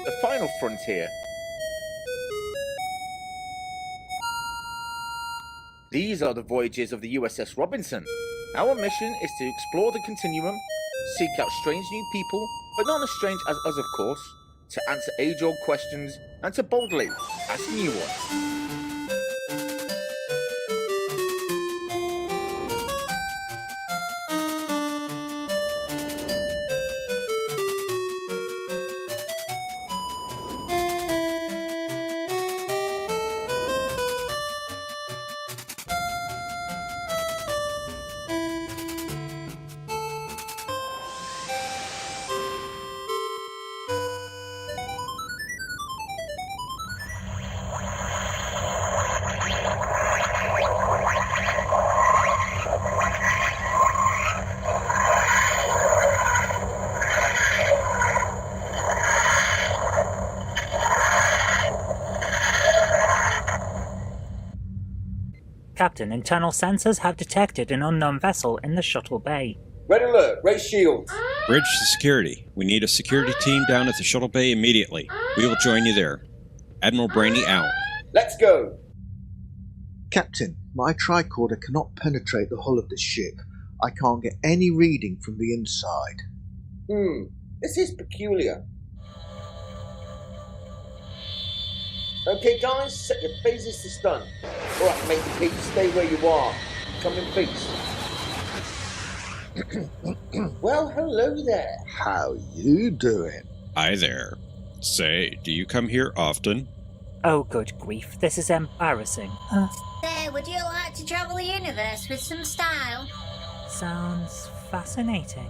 the final frontier. These are the voyages of the USS Robinson. Our mission is to explore the continuum, seek out strange new people, but not as strange as us, of course, to answer age-old questions and to boldly ask new ones. Captain, internal sensors have detected an unknown vessel in the shuttle bay. Red alert, raise shields. Bridge to security. We need a security team down at the shuttle bay immediately. We will join you there. Admiral Brainy out. Let's go. Captain, my tricorder cannot penetrate the hull of the ship. I can't get any reading from the inside. This is peculiar. Okay, guys, set your phases to stun. Alright, mate, stay where you are. Come in peace. Well, hello there. How you doing? Hi there. Say, do you come here often? Oh, good grief, this is embarrassing. So, would you like to travel the universe with some style? Sounds fascinating.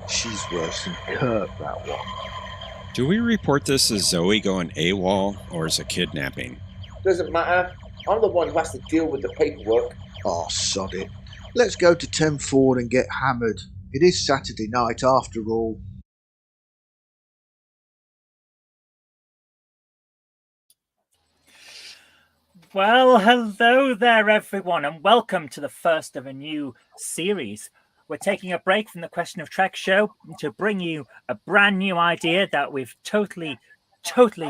She's worse than Kurt, that one. Do we report this as Zoe going AWOL or as a kidnapping? Doesn't matter. I'm the one who has to deal with the paperwork. Oh, sod it. Let's go to 10 Ford and get hammered. It is Saturday night after all. Well, hello there, everyone, and welcome to the first of a new series. We're taking a break from the Question of Trek show to bring you a brand new idea that we've totally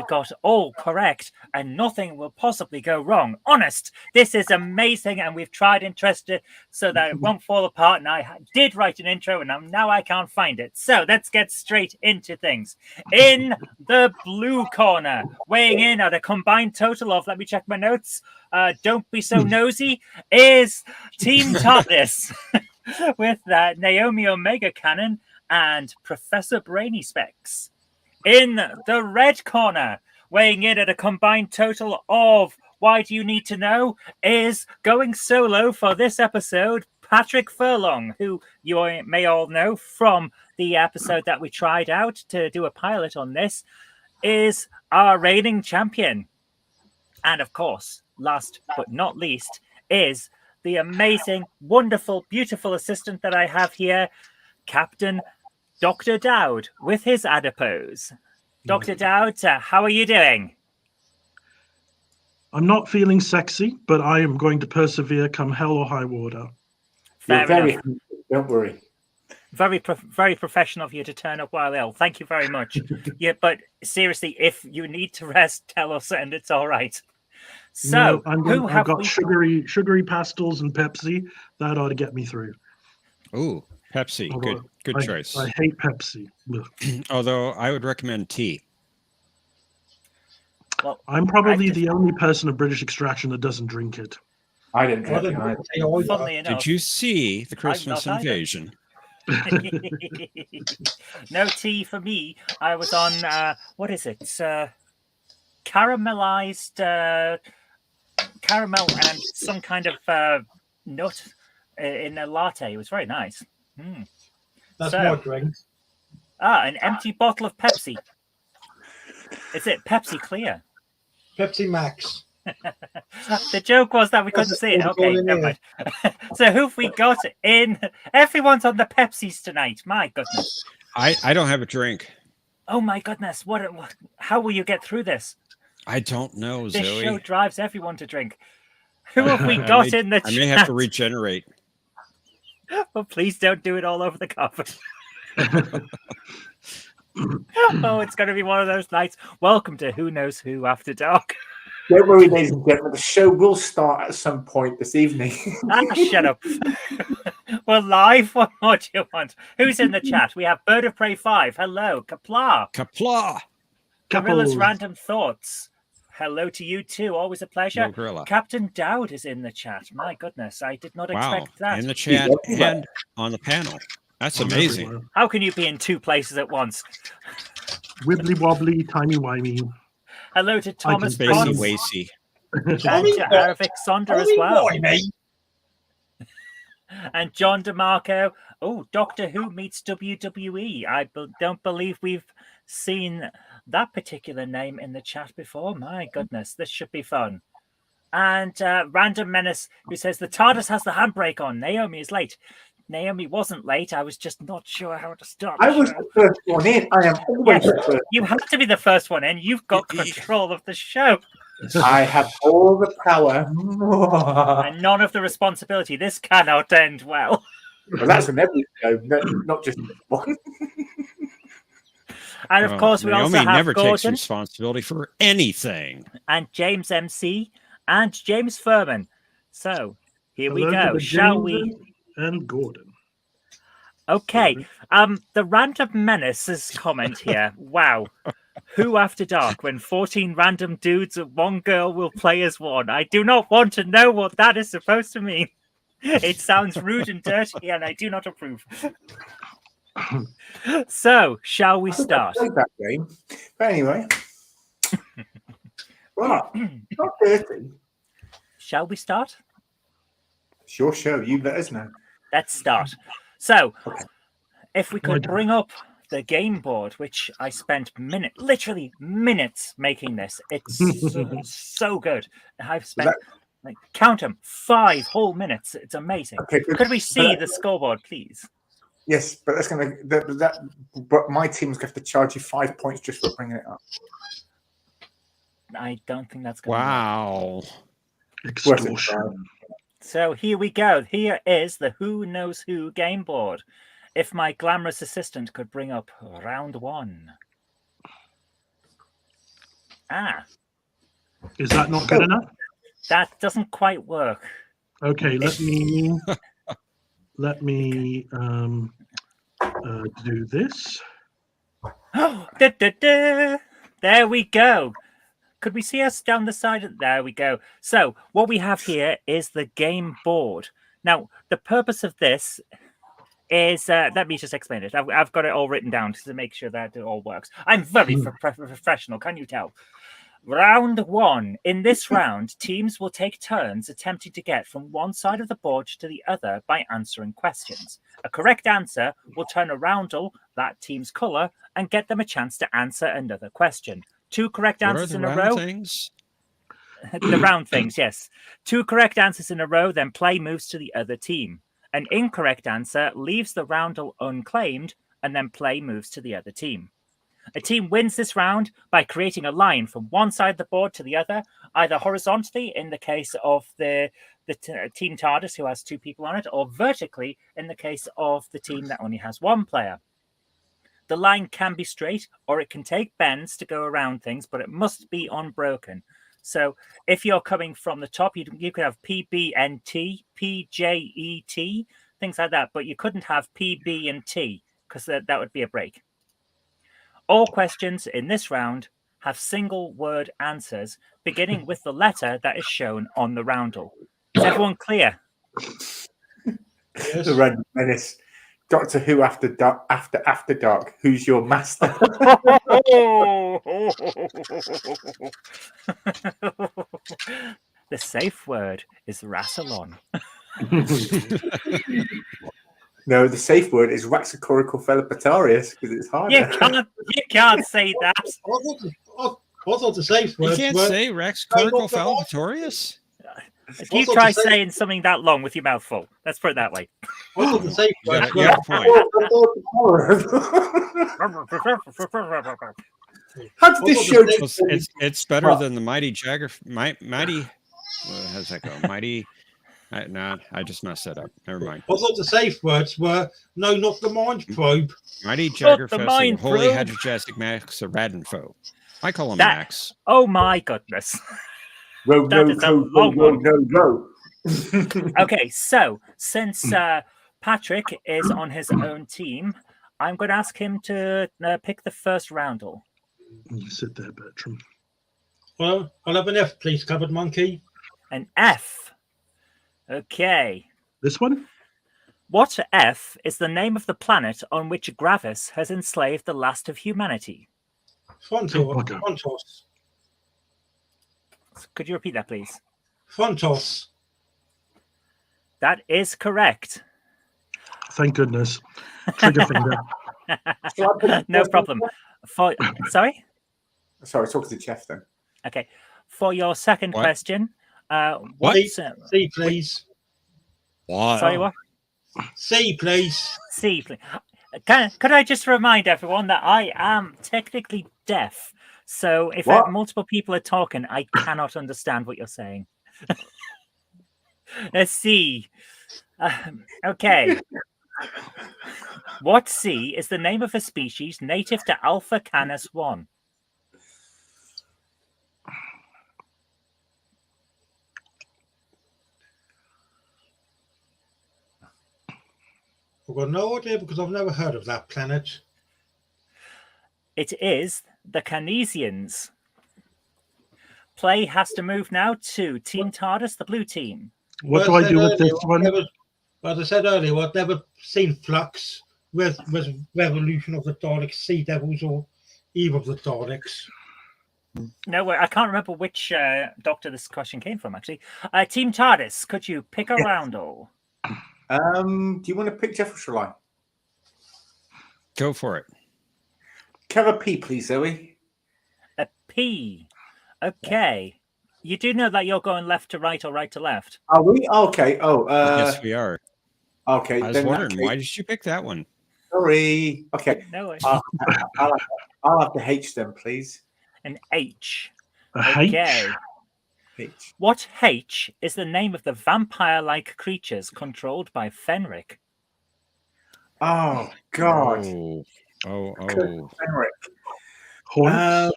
got all correct, and nothing will possibly go wrong. Honest, this is amazing, and we've tried and trusted so that it won't fall apart. And I did write an intro, and now I can't find it. So let's get straight into things. In the blue corner, weighing in at a combined total of, let me check my notes, don't be so nosy, is Team TARDIS with Naomi Omega Cannon and Professor Brainy Specs. In the red corner, weighing in at a combined total of Why Do You Need to Know, is going solo for this episode, Patrick Furlong, who you may all know from the episode that we tried out to do a pilot on this, is our reigning champion. And of course, last but not least, is the amazing, wonderful, beautiful assistant that I have here, Captain Dr. Dowd, with his adipose. Dr. Dowd, how are you doing? I'm not feeling sexy, but I am going to persevere come hell or high water. Don't worry. Very professional of you to turn up while ill. Thank you very much. Yeah, but seriously, if you need to rest, tell us and it's all right. So, no, I've got sugary pastels and Pepsi. That ought to get me through. Ooh, Pepsi. Good choice. I hate Pepsi. Although I would recommend tea. Well, I'm probably the only person of British extraction that doesn't drink it. I didn't drink it. Funnily enough, Did you see the Christmas Invasion? No tea for me. I was on what is it? Caramelized caramel and some kind of nut in a latte. It was very nice. That's more drink. An empty bottle of Pepsi. Is it Pepsi Clear? Pepsi Max. The joke was that we couldn't see it. Okay, never mind. So who've we got in? Everyone's on the Pepsis tonight. My goodness. I don't have a drink. Oh my goodness. What how will you get through this? I don't know, Zoe. This show drives everyone to drink. Who have we got in the I chat? may have to regenerate. Oh, please don't do it all over the carpet. Oh, it's going to be one of those nights. Welcome to Who Knows Who After Dark. Don't worry, ladies and gentlemen. The show will start at some point this evening. Shut up. We're live. What more do you want? Who's in the chat? We have Bird of Prey 5. Hello. Kapla. Kapla. Gorilla's Random Thoughts. Hello to you too. Always a pleasure. No gorilla. Captain Dowd is in the chat. My goodness, I did not expect that. In the chat and on the panel. That's amazing. How can you be in two places at once? Wibbly wobbly, timey wimey. Hello to Thomas Spacey Bonds. Wacy. And to Arvik Sonder as well. And John DeMarco. Oh, Doctor Who meets WWE. I don't believe we've seen that particular name in the chat before. My goodness, this should be fun. And Random Menace, who says the TARDIS has the handbrake on. Naomi is late. Naomi wasn't late. I was just not sure how to start. I was the first one in. I am always the first. You have to be the first one in. You've got control of the show. I have all the power. And none of the responsibility. This cannot end well. Well, that's an every show, not just one. And of course, we also Naomi have never takes Gordon responsibility for anything. and James MC and James Furman. So here we Hello to go. the Shall James we? And Gordon. Okay. The Random Menace's comment here. Wow. Who After Dark, when 14 random dudes and one girl will play as one. I do not want to know what that is supposed to mean. It sounds rude and dirty, and I do not approve. So, shall we start? I played that game. But anyway. Well, not dirty. Shall we start? It's your show. You let us know. Let's start. So, Okay. if we could bring up the game board, which I spent literally minutes making this. It's so good. I've spent, count them, 5 whole minutes. It's amazing. Okay, Could we see the scoreboard, please? Yes, but that's going to but my team's going to have to charge you 5 points just for bringing it up. I don't think that's going Wow. Extortion. So here we go. Here is the Who Knows Who game board. If my glamorous assistant could bring up round 1. Is that not good enough? That doesn't quite work. Okay, let me do this. There we go. Could we see us down the side? There we go. So what we have here is the game board. Now, the purpose of this is, let me just explain it. I've got it all written down to make sure that it all works. I'm very professional, can you tell? Round 1. In this round, teams will take turns attempting to get from one side of the board to the other by answering questions. A correct answer will turn a roundel, that team's colour, and get them a chance to answer another question. 2 correct answers in a row. Things? The round things, yes. 2 correct answers in a row, then play moves to the other team. An incorrect answer leaves the roundel unclaimed, and then play moves to the other team. A team wins this round by creating a line from one side of the board to the other, either horizontally in the case of the team TARDIS, who has 2 people on it, or vertically in the case of the team that only has 1 player. The line can be straight, or it can take bends to go around things, but it must be unbroken. So if you're coming from the top, you could have PBNT, PJET, things like that, but you couldn't have PB and T because that would be a break. All questions in this round have single word answers beginning with the letter that is shown on the roundel. Is everyone clear? The Random Menace. Doctor Who After Dark. Who's your master? The safe word is Rassilon. No, the safe word is Raxacoricofelipatarius because it's harder. You can't say that. What's not the safe word? You can't say Rex Coricofalvatorius? If you try saying something that long with your mouth full, let's put it that way. What's not the safe word? You got a point. How did this show? It's better than the Mighty how's that go? Mighty. I just messed that up. Never mind. I thought the safe words were no, not the mind probe. Mighty Not the Jaggerfest mind and Holy probe. Hadrojasic Max of Radenfoe. I call him That- Max. Oh my goodness. Row, That row, is a row, long row, one. row, row. Okay, so since Patrick is on his own team, I'm going to ask him to pick the first roundel. You sit there, Bertram. Well, I'll have an F, please, covered monkey. An F. Okay. This one? What F is the name of the planet on which Gravis has enslaved the last of humanity? bugger. Fontos. Could you repeat that, please? Fontos. That is correct. Thank goodness. Trigger finger. No problem. Sorry? Sorry, talk to Jeff then. Okay. For your second What? question, What? what's C, please. What? sorry, what? C, please. C, please. Could I just remind everyone that I am technically deaf? So if What? multiple people are talking, I cannot understand what you're saying. Let's see. Okay. What C is the name of a species native to Alpha Canis 1? I've got no idea because I've never heard of that planet. It is the Canesians. Play has to move now to Team TARDIS, the blue team. What do I do with this one? As I said earlier, I've never seen Flux, Revolution of the Daleks, Sea Devils, or Eve of the Daleks. No, I can't remember which doctor this question came from, actually. Team TARDIS, could you pick a roundel? Do you want to pick Jeff or shall I? Go for it. Can I have a P, please, Zoe? A P. Okay. You do know that you're going left to right or right to left. Are we? Okay. Oh, Yes, we are. okay. I was then in that wondering, case- why did you pick that one? Sorry. Okay. No, I'll have the H then, please. an H. A H? Okay. H. What H is the name of the vampire-like creatures controlled by Fenric? Oh God. Oh. Henrik. Hornets?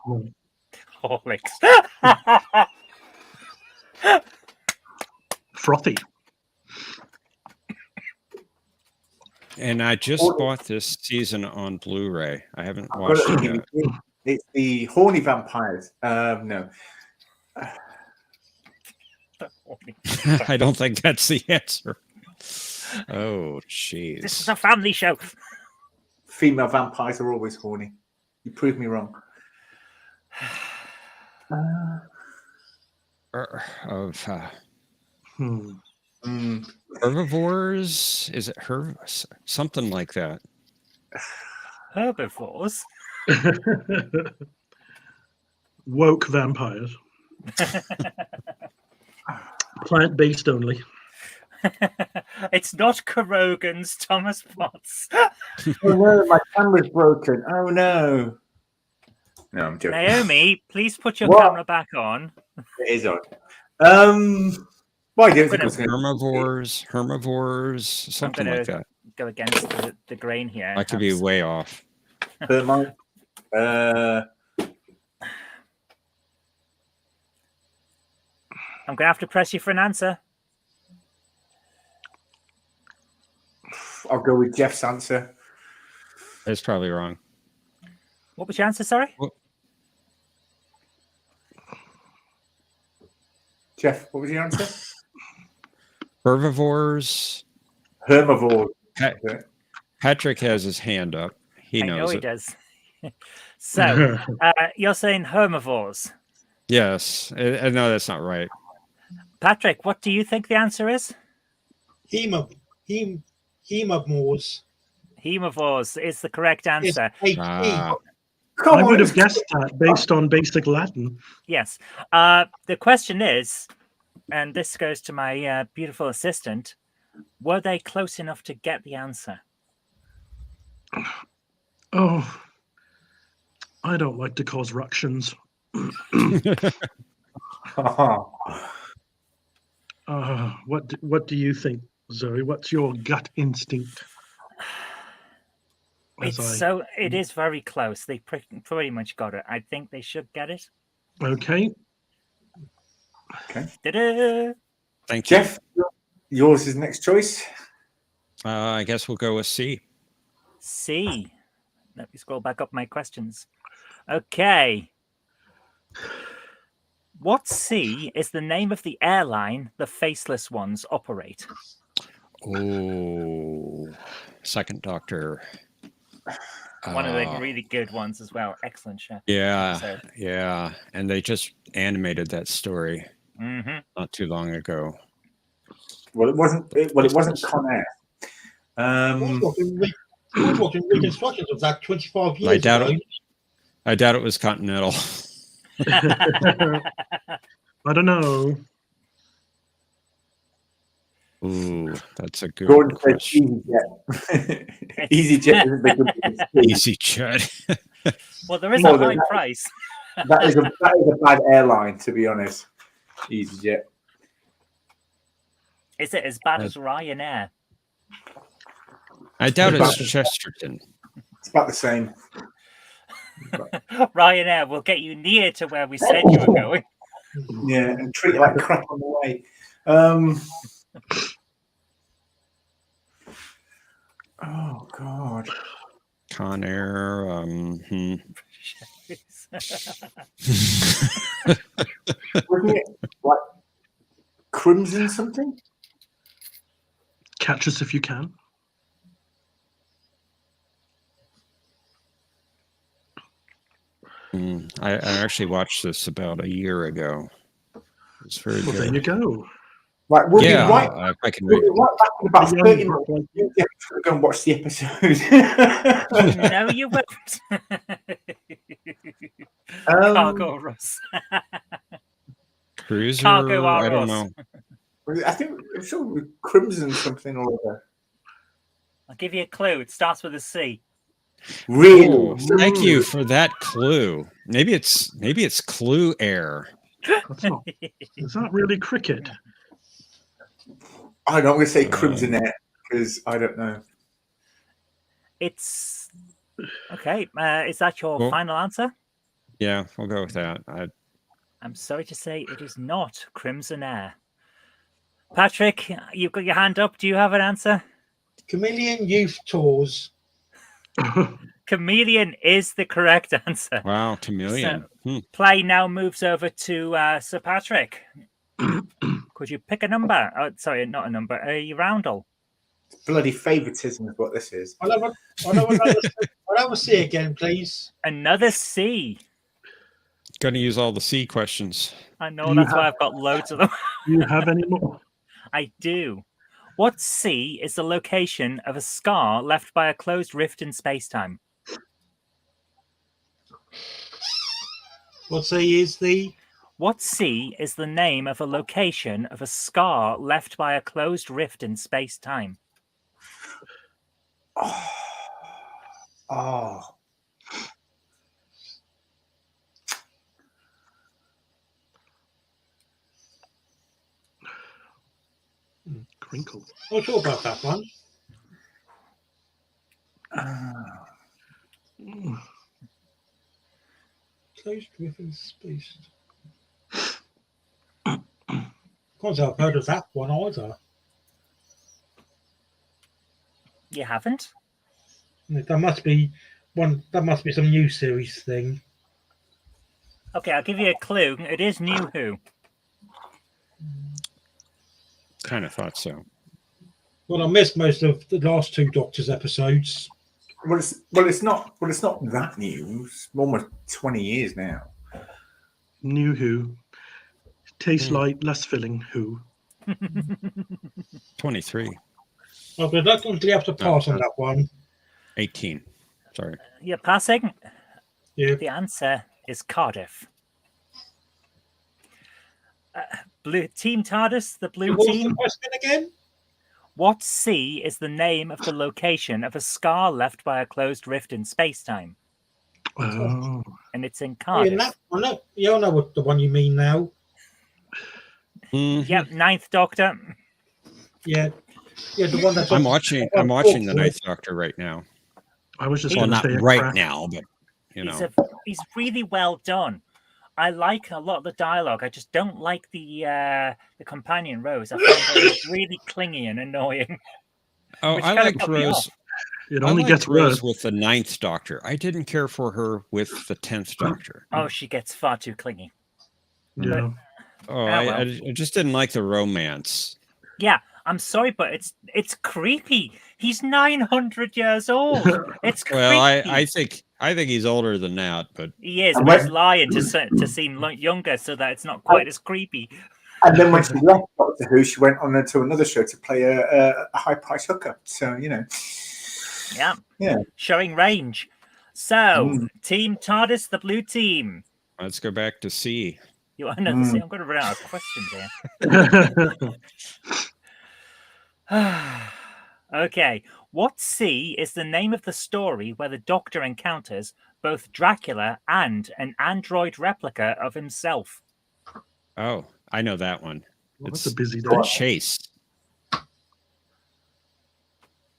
Horlicks. Frothy. And I just bought this season on Blu-ray. I haven't I've watched got it it. yet. It's the horny vampires. No. I don't think that's the answer. Oh, jeez. This is a family show. Female vampires are always horny. You proved me wrong. Herbivores? Is it something like that? Herbivores. Woke vampires. Plant-based only. It's not Karogan's Thomas Potts. Oh no, my camera's broken. Oh no. No, I'm joking. Naomi, please put your What? camera back on. It is on. Well, I didn't think it was going Herbivores, something gonna- like that. Go against the grain here. I could be way off. to. I'm going to have to press you for an answer. I'll go with Jeff's answer. That's probably wrong. What was your answer, sorry? Jeff, what was your answer? Herbivores. Herbivore. Patrick has his hand up. He I know knows he it. does. So, you're saying herbivores. Yes. No, that's not right. Patrick, what do you think the answer is? Hemomores. Herbivores is the correct answer. Ah, Come I on, would have it's- guessed that based on basic Latin. Yes. The question is, and this goes to my beautiful assistant, were they close enough to get the answer? Oh, I don't like to cause ructions. What do you think, Zoe? What's your gut instinct? It is very close. They pretty much got it. I think they should get it. Okay. Ta-da! Thank you. Jeff, yours is next choice. I guess we'll go with C. C. Let me scroll back up my questions. Okay. What C is the name of the airline the Faceless Ones operate? Oh, Second Doctor. One of the really good ones as well. Excellent chef. Yeah, yeah. And they just animated that story not too long ago. Well, it wasn't. It wasn't Con Air. I was watching reconstructions of that 25 years I doubt ago. it. I doubt it was Continental. I don't know. Ooh, that's a good Gordon said question. EasyJet. EasyJet isn't the good EasyJet. Well, there is No, a high that- price. that is a bad airline, to be honest. EasyJet. Is it as bad as Ryanair? I doubt it's About- Chesterton. It's about the same. Ryanair will get you near to where we said you were going. Yeah, and treat it like crap on the way. Oh God. Con Air. Wasn't it like Crimson something? Catch us if you can. I actually watched this about a year ago. It's very Well, there good. you go. Right, we'll Yeah, be right. I can We'll read. be right back in about Yeah, 30 minutes. You have to go and watch the episode. No, you won't. Cargo Russ. Cruiser. Cargo I don't Aros. I think it's sure with Crimson something or other. I'll give you a clue. It starts with a C. Really? Oh, thank you for that clue. Maybe it's Clue Air. That's not. Is that really cricket? I don't want to say Crimson Air because I don't know. It's okay. Is that your Well- final answer? Yeah, we'll go with that. I'm sorry to say it is not Crimson Air. Patrick, you've got your hand up. Do you have an answer? Chameleon Youth Tours. Chameleon is the correct answer. Wow, Chameleon. Play now moves over to Sir Patrick. Could you pick a number? Oh, sorry, not a number. A roundel. Bloody favoritism is what this is. I'll have a C again, please. Another C. Going to use all the C questions. I know Do you that's why have- I've got loads of them. Do you have any more? I do. What C is the location of a scar left by a closed rift in space-time? What C is the? What C is the name of a location of a scar left by a closed rift in space-time? Oh. Crinkle. I'll talk about that one. Closed within space. Can't say I've heard of that one either. You haven't? That must be one. That must be some new series thing. Okay, I'll give you a clue. It is New Who. Kind of thought so. Well, I missed most of the last two Doctors episodes. Well, it's not that new. It's almost 20 years now. New Who. Tastes light, less filling. Who? 23. I'm going to have to pass on that one. 18. Sorry. You're passing? Yeah. The answer is Cardiff. Blue Team TARDIS, the blue What was the team. question again? What sea is the name of the location of a scar left by a closed rift in space-time? Oh. And it's in Yeah, Cardiff. I know what the one you mean now. Mhm. Yep, Ninth Doctor. Yeah, the one that's I'm watching the Ninth Doctor right now. I was just Well, going to not say it right cracked. now, but He's really well done. I like a lot of the dialogue. I just don't like the companion Rose. I find her really clingy and annoying. Oh, which I kinda liked put me Rose. off. It I only liked gets Rose worse. with the Ninth Doctor. I didn't care for her with the 10th Doctor. Oh, she gets far too clingy. Yeah. Oh, well. I just didn't like the romance. Yeah, I'm sorry, but it's creepy. He's 900 years old. It's creepy. Well, I think he's older than that, but He is, And but he's when- lying to seem younger so that it's not quite as creepy. And then when she left Doctor Who, she went on to another show to play a high-priced hooker. So, Yeah. Yeah. Showing range. So, Team TARDIS, the blue team. let's go back to C. You want to see? I'm going to run out of questions here. Okay. What sea is the name of the story where the Doctor encounters both Dracula and an android replica of himself? Oh, I know that one. Well, It's that's a busy day. The Chase.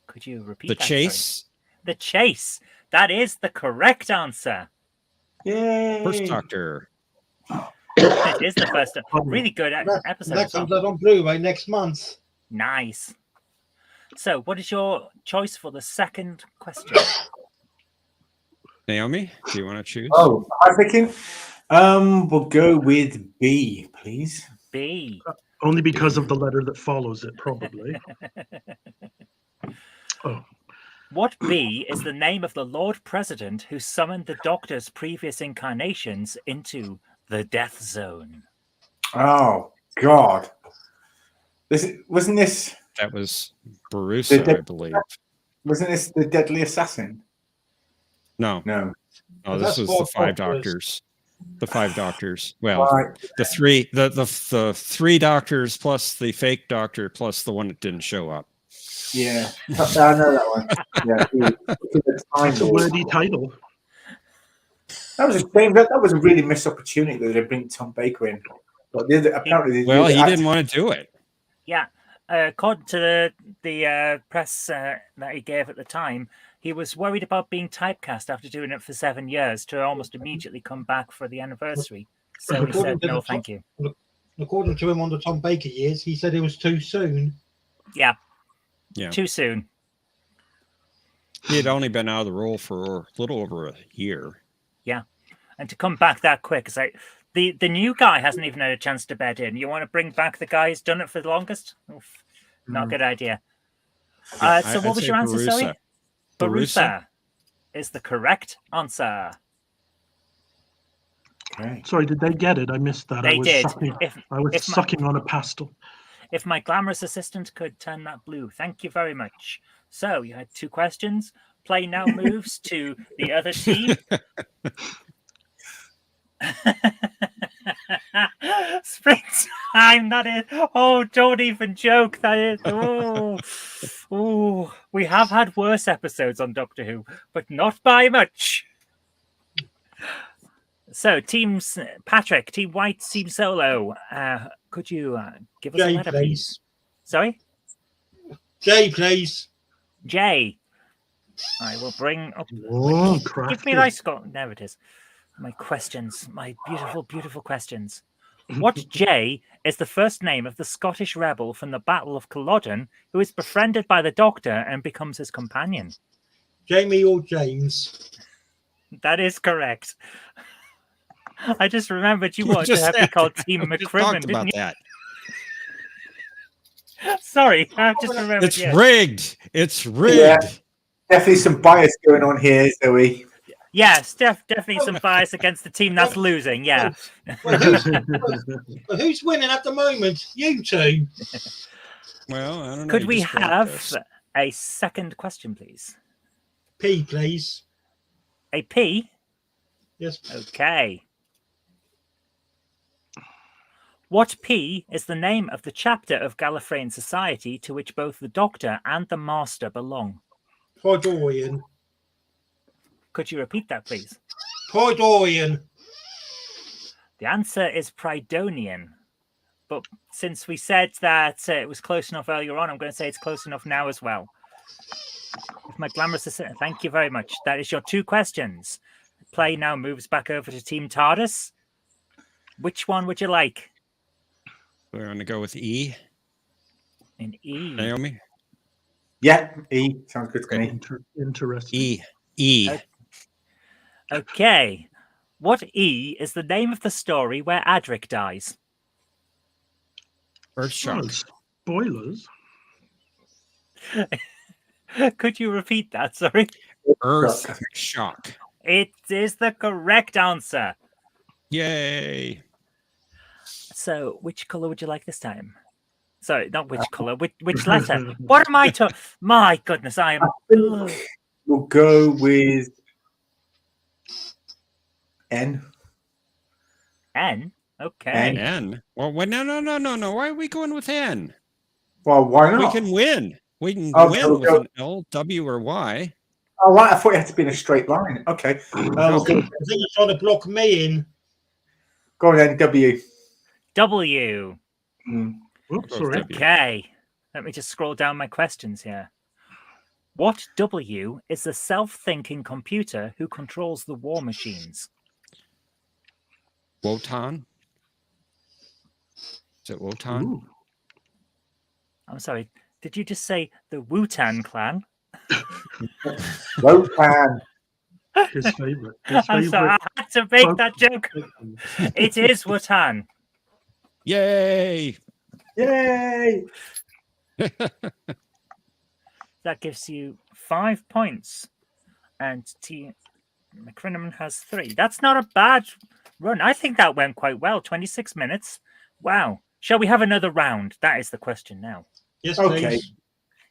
Could you repeat The that? Sorry? Chase. The Chase. That is the correct answer. Yay! First Doctor. It is the first. Really good episode. That as well. comes out on Blu-ray next month. Nice. So, what is your choice for the second question? Naomi, do you want to choose? Oh, am I picking? We'll go with B, please. B. Only because of the letter that follows it, probably. Oh, What B is the name of the Lord President who summoned the Doctor's previous incarnations into the Death Zone? Oh God! Wasn't this That was Barusa, I believe. Wasn't this the Deadly Assassin? No, No. no, That's this was the four Five Doctors. Doctors. The Five Doctors. Well, Right. the three Doctors plus the fake Doctor plus the one that didn't show up. Yeah, I know that one. Yeah, it's a wordy title. That was a shame. That was a really missed opportunity that they bring Tom Baker in. But apparently, Well, he didn't want to do it. Yeah. According to the press that he gave at the time, he was worried about being typecast after doing it for 7 years to almost immediately come back for the anniversary. So he said, no, thank you. According to him on the Tom Baker years, he said it was too soon. Yeah. Yeah. Too soon. He had only been out of the role for a little over a year. Yeah. And to come back that quick, it's like the new guy hasn't even had a chance to bed in. You want to bring back the guy who's done it for the longest? Oof, not a good idea. Yeah, So I'd what was say your answer, Barusa. sorry? Barusa is the correct answer. Okay. Sorry, did they get it? I missed that. They I was did. Sucking, If my- sucking on a pastel. If my glamorous assistant could turn that blue, thank you very much. So you had 2 questions. Play now moves to the other team. Springtime, that is. Oh, don't even joke. That is. Oh, we have had worse episodes on Doctor Who, but not by much. So, teams Patrick, Team White, Team Solo. Could you give us a Jay, letter, please. please? Sorry? Jay, please. J. I will bring up. Oh, Give crafty. me that, Scott. There it is. My questions, my beautiful, beautiful questions. What J is the first name of the Scottish rebel from the Battle of Culloden who is befriended by the Doctor and becomes his companion? Jamie or James? That is correct. I just remembered you We wanted to just have me said- called Team we just McCrimmon, talked didn't about you? that. Sorry, I just remembered. It's yes. rigged. It's rigged. Yeah. Definitely some bias going on here, Zoe. Yes, definitely some bias against the team that's losing. Yeah. Well, who's winning at the moment? You two. Well, I don't know. Could you we just grabbed have this. a second question, please? P, please. A P? Yes. Okay. What P is the name of the chapter of Gallifreyan society to which both the Doctor and the Master belong? Podorian. Could you repeat that, please? Podorian. The answer is Pridonian. but since we said that it was close enough earlier on, I'm going to say it's close enough now as well. With my glamorous assistant, thank you very much. That is your 2 questions. Play now moves back over to Team TARDIS. Which one would you like? We're going to go with E. In E. Naomi? Yeah, E sounds good to me. Interesting. E. E. Okay. What E is the name of the story where Adric dies? Earthshock. Spoilers. Could you repeat that? Sorry. Earthshock. It is the correct answer. Yay. So, which color would you like this time? Sorry, not which color. Which letter? What am I to? My goodness, I am. We'll go with N. N. Okay. N. Well, no. Why are we going with N? Well, why not? We can win. We can Okay, win with go. an L, W, or Y. Oh, right. I thought it had to be in a straight line. Okay. I think you're trying to block me in. Go on then, W. W. Oops, sorry. Okay. Let me just scroll down my questions here. What W is the self-thinking computer who controls the war machines? Wotan. Is it Wotan? Ooh. I'm sorry. Did you just say the Wutan clan? Wotan. His favorite. I'm sorry. I had to make that joke. It is Wutan. Yay! Yay! That gives you 5 points. And T. McCrinneman has 3. That's not a bad run. I think that went quite well. 26 minutes. Wow. Shall we have another round? That is the question now. Yes, Okay. please.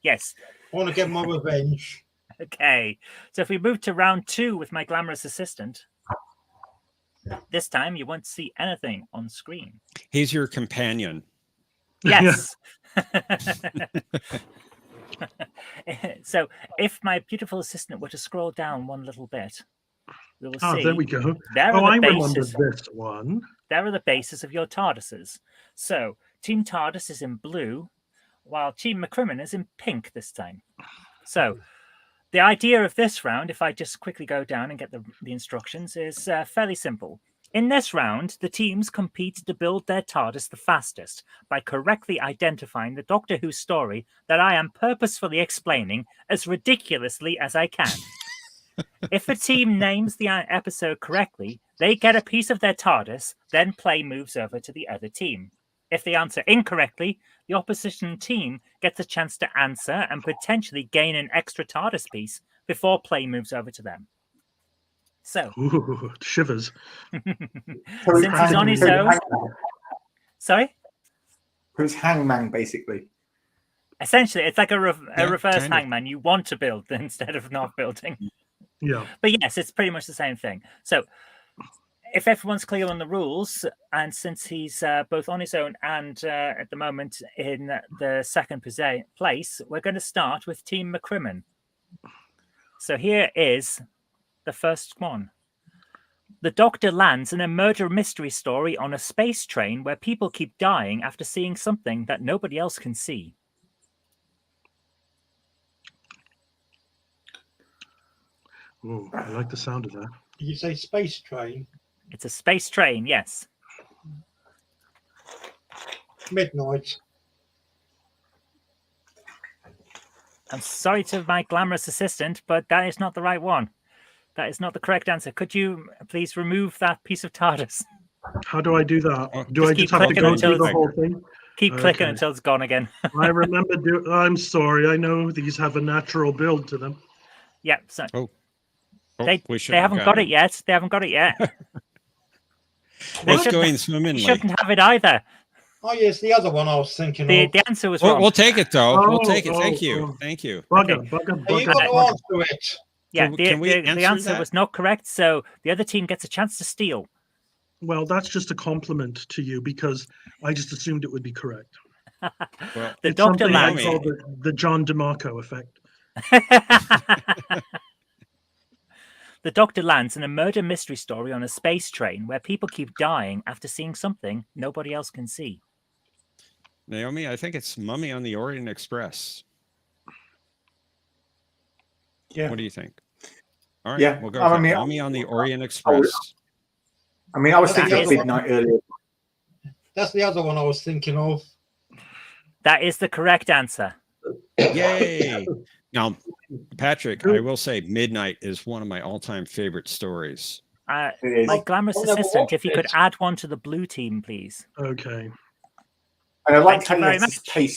Yes. I want to get my revenge. Okay. So if we move to round 2 with my glamorous assistant, this time you won't see anything on screen. He's your companion. Yes. So if my beautiful assistant were to scroll down one little bit, we will see. There we go. There Oh, are I the remember bases. this one. There are the bases of your TARDISes. So Team TARDIS is in blue, while Team McCrimmon is in pink this time. So the idea of this round, if I just quickly go down and get the instructions, is fairly simple. In this round, the teams compete to build their TARDIS the fastest by correctly identifying the Doctor Who story that I am purposefully explaining as ridiculously as I can. If a team names the episode correctly, they get a piece of their TARDIS, then play moves over to the other team. If they answer incorrectly, the opposition team gets a chance to answer and potentially gain an extra TARDIS piece before play moves over to them. So, Ooh, shivers. since he's on his own, sorry? Who's Hangman, basically? Essentially, it's like a reverse kind of. hangman. You want to build instead of not building. Yeah. But yes, it's pretty much the same thing. So, if everyone's clear on the rules, and since he's both on his own and at the moment in the second place, we're going to start with Team McCrimmon. So here is the first one. The Doctor lands in a murder mystery story on a space train where people keep dying after seeing something that nobody else can see. Oh, I like the sound of that. Did you say space train? It's a space train, yes. Midnight. I'm sorry to my glamorous assistant, but that is not the right one. That is not the correct answer. Could you please remove that piece of TARDIS? How do I do that? Do Just I keep just have to clicking go until through the it's- whole thing? Keep clicking Okay. until it's gone again. I remember. I'm sorry. I know these have a natural build to them. Yeah, so Oh, they we should haven't got it yet. They haven't got it yet. They It's shouldn't- going You swimmingly. shouldn't have it either. Oh, yes, the other one I was thinking The of. answer was wrong. We'll take it though. We'll Oh, take it. Thank oh, you. oh. Thank you. Bugger, Okay. bugger, Are you bugger, going to bugger. answer it? Yeah, Can we the answer answer that? was not correct, so the other team gets a chance to steal. Well, that's just a compliment to you because I just assumed it would be correct. Well, The It's Doctor something I lands. call the John DeMarco effect. The Doctor lands in a murder mystery story on a space train where people keep dying after seeing something nobody else can see. Naomi, I think it's Mummy on the Orient Express. Yeah. What do you think? All right, Yeah, we'll go I with mean, Mummy on the Orient Express. I mean, I was That's thinking of the other Midnight earlier. That's the other one I was thinking of. That is the correct answer. Yay! Now, Patrick, I will say Midnight is one of my all-time favorite stories. It is. My glamorous I never assistant, if you watched could it. add one to the blue team, please. Okay. And I like Thank how you you very have to much. pay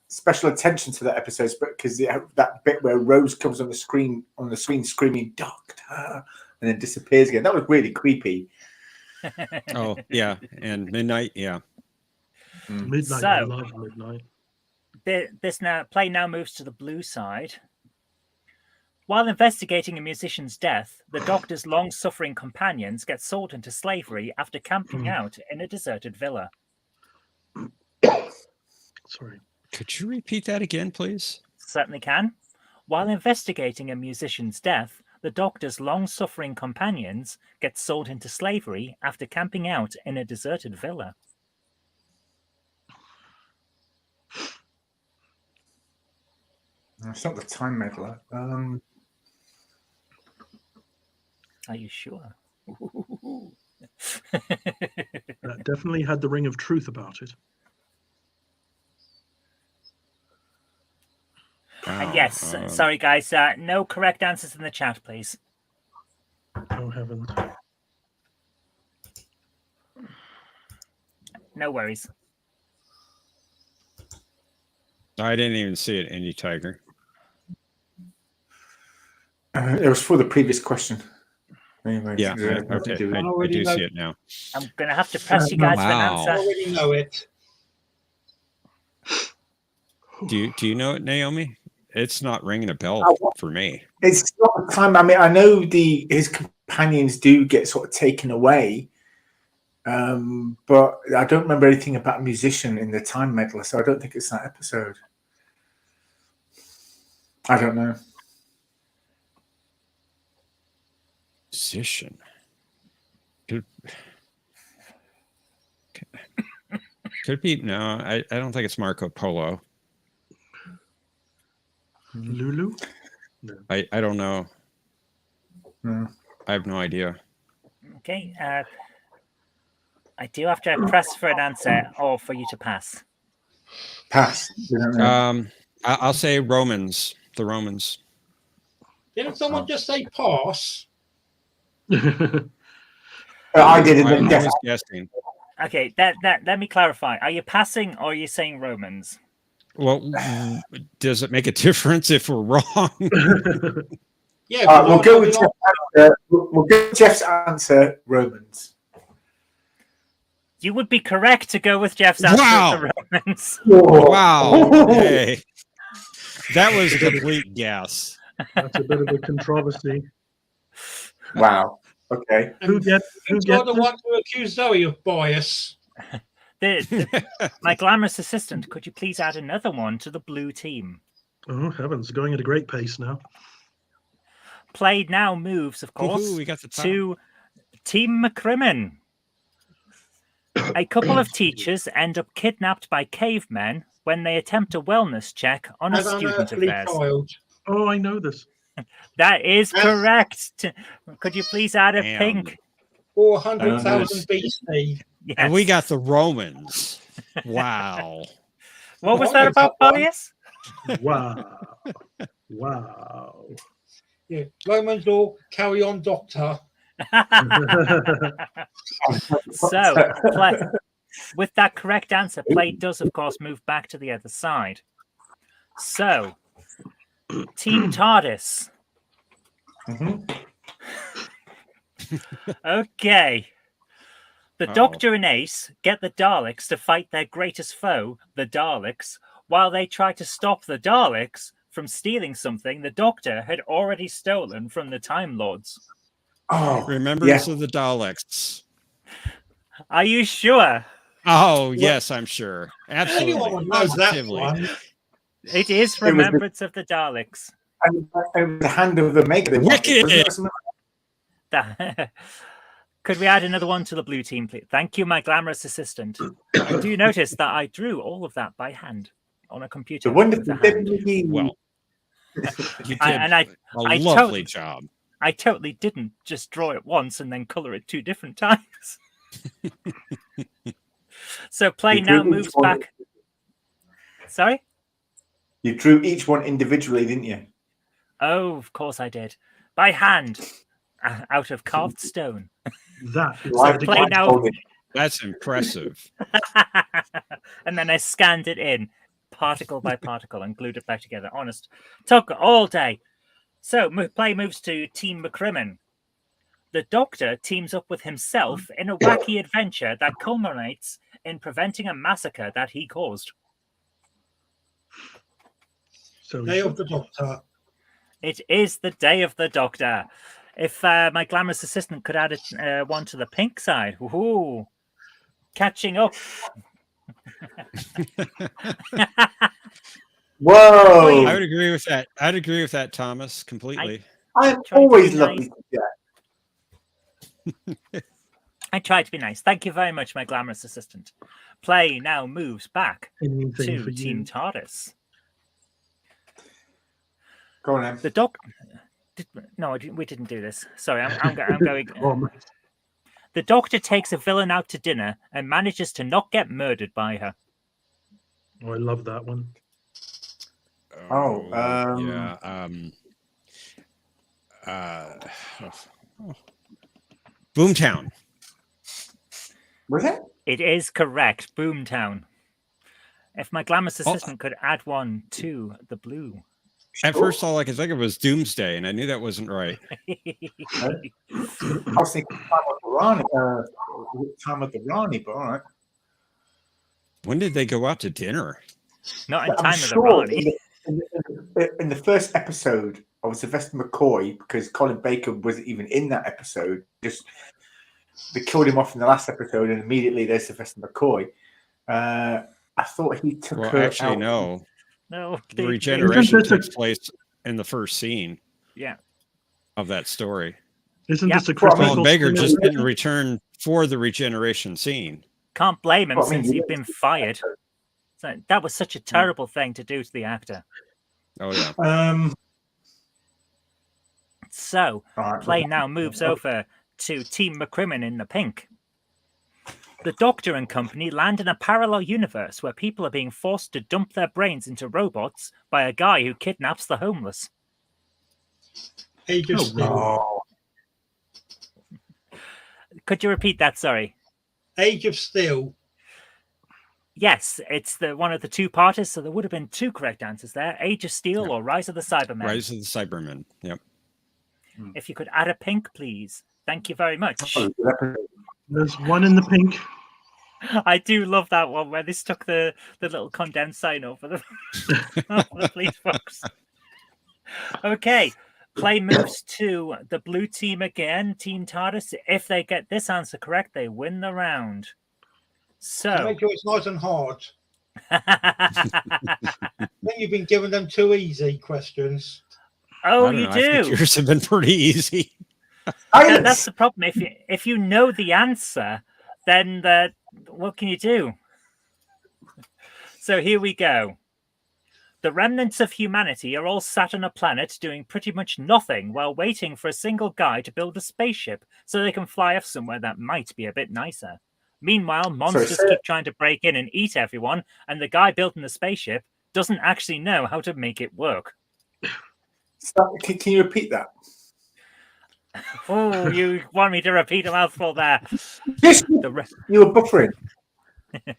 special attention to that episode, because that bit where Rose comes on the screen screaming "Doctor" and then disappears again. That was really creepy. Oh, yeah, and Midnight, yeah. Midnight. So- I love Midnight. This play now moves to the blue side. While investigating a musician's death, the Doctor's long-suffering companions get sold into slavery after camping out in a deserted villa. Sorry. Could you repeat that again, please? Certainly can. While investigating a musician's death, the Doctor's long-suffering companions get sold into slavery after camping out in a deserted villa. It's not the Time Meddler. Are you sure? That definitely had the ring of truth about it. And yes, Um, sorry guys, no correct answers in the chat, please. Oh heavens. No worries. I didn't even see it, Indie Tiger. It was for the previous question. Anyway, Yeah, nothing okay, to do with I it. do see it now. I'm going to have to press you guys for an Wow. I answer. already know it. Do you know it, Naomi? It's not ringing a bell for me. It's not the time. I mean, I know his companions do get sort of taken away, but I don't remember anything about a musician in the Time Meddler, so I don't think it's that episode. I don't know. Musician. Could be. No, I don't think it's Marco Polo. Lulu? I don't know. No. I have no idea. Okay. I do have to press for an answer or for you to pass. Pass. We don't know. I'll say Romans. The Romans. Didn't someone just say pass? I did it. I Then was guessing. Okay, let me clarify. Are you passing or are you saying Romans? Well, does it make a difference if we're wrong? Yeah, All right, but we'll I go mean, with Jeff's answer. We'll go with Jeff's answer. Romans. You would be correct to go with Jeff's answer Wow. for Romans. Wow. Okay. That was a complete guess. That's a bit of a controversy. Wow. Okay. Who gets you're the it? one to accuse Zoe of bias. My glamorous assistant, could you please add another one to the blue team? Oh heavens, going at a great pace now. Play now moves, of course, Woohoo, we got the top. to Team McCrimmon. A couple of teachers end up kidnapped by cavemen when they attempt a wellness check on a As an student of earthly theirs. child. Oh, I know this. That is Yes. correct. Could you please add a Damn. pink? 400,000 BC. Yes. And we got the Romans. Wow. What was that about, bias? Wow. Wow. Yeah. Romans all carry on, Doctor. So, with that correct answer, play does, of course, move back to the other side. So, Team TARDIS. Okay. The Uh-oh. Doctor and Ace get the Daleks to fight their greatest foe, the Daleks, while they try to stop the Daleks from stealing something the Doctor had already stolen from the Time Lords. Oh, Remembrance of the Daleks. Are you sure? Oh, yes, I'm sure. Absolutely. Anyone knows that Positively. one. It is Remembrance of the Daleks. and the hand of the maker. Wicked! That- Could we add another one to the blue team, please? Thank you, my glamorous assistant. I do notice that I drew all of that by hand on a computer. The wonderful with a hand. Debbie. Well, you did I a lovely totally- job. I totally didn't just draw it once and then color it 2 different times. So play You now drew each moves one- back. Sorry? You drew each one individually, didn't you? Oh, of course I did. By hand, out of carved stone. That is Like- the play like now. Tony. That's impressive. And then I scanned it in particle by particle and glued it back together. Honest. Took all day. So play moves to Team McCrimmon. The Doctor teams up with himself in a wacky adventure that culminates in preventing a massacre that he caused. So Day of the Doctor. It is the Day of the Doctor. If my glamorous assistant could add one to the pink side. Ooh, catching up. Whoa! I would agree with that. I'd agree with that, Thomas, completely. I'm Trying to always be lovely. nice. Yeah. I tried to be nice. Thank you very much, my glamorous assistant. Play now moves back anything to for Team you. TARDIS. Go on, then. The doc. No, we didn't do this. Sorry, I'm going. Oh, The Doctor takes a villain out to dinner and manages to not get murdered by her. I love that one. Oh, yeah. Boomtown. Was it? It is correct. Boomtown. If my glamorous assistant could add one to the blue. At first, all I could think of was Doomsday, and I knew that wasn't right. I was thinking Time of the Rani, Time of the Rani, but all right. When did they go out to dinner? Not in I'm Time of the sure Rani. in the first episode of Sylvester McCoy, because Colin Baker wasn't even in that episode, just they killed him off in the last episode, and immediately there's Sylvester McCoy. I thought he took Well, her actually, out. no. No. The regeneration Isn't this takes place in the first scene Yeah. of that story. Isn't Yeah. this a Well, I mean, Christmas Colin Baker thing? just didn't return for the regeneration scene. Can't blame him Well, I mean, since you he'd been fired. So that was such a terrible thing to do to the actor. Oh yeah. So All right. play now moves over to Team McCrimmon in the pink. The Doctor and company land in a parallel universe where people are being forced to dump their brains into robots by a guy who kidnaps the homeless. Age of Oh, Steel. Oh, Could you repeat that? Sorry. Age of Steel. Yes, it's the one of the two parters, so there would have been 2 correct answers there. Age of Steel or Rise of the Cybermen. Rise of the Cybermen. Yep. If you could add a pink, please. Thank you very much. There's one in the pink. I do love that one where they stuck the little condensed sign over the, over the police box. Okay, play moves to the blue team again, Team TARDIS. If they get this answer correct, they win the round. So, Make sure it's nice and hard. Then you've been giving them 2 easy questions. oh, I don't you know, I think do. yours have been pretty easy. That's the problem. If you know the answer, then what can you do? So here we go. The remnants of humanity are all sat on a planet doing pretty much nothing while waiting for a single guy to build a spaceship so they can fly off somewhere that might be a bit nicer. Meanwhile, monsters Sorry, keep trying to break in and eat everyone, and the guy building the spaceship doesn't actually know how to make it work. Can you repeat that? Oh, you want me to repeat a mouthful there? Yes, The re- you were buffering.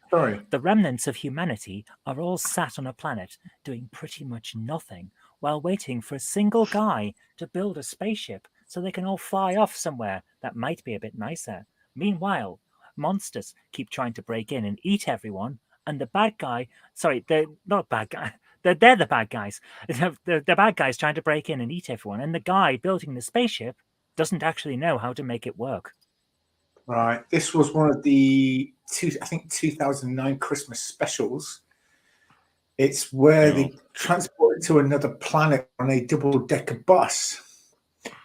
Sorry. The remnants of humanity are all sat on a planet doing pretty much nothing while waiting for a single guy to build a spaceship so they can all fly off somewhere that might be a bit nicer. Meanwhile, monsters keep trying to break in and eat everyone, and the bad guy, sorry, they're not bad guy, they're the bad guys. The bad guys trying to break in and eat everyone, and the guy building the spaceship doesn't actually know how to make it work. Right. This was one of the 2009 Christmas specials. It's where they transported to another planet on a double-decker bus.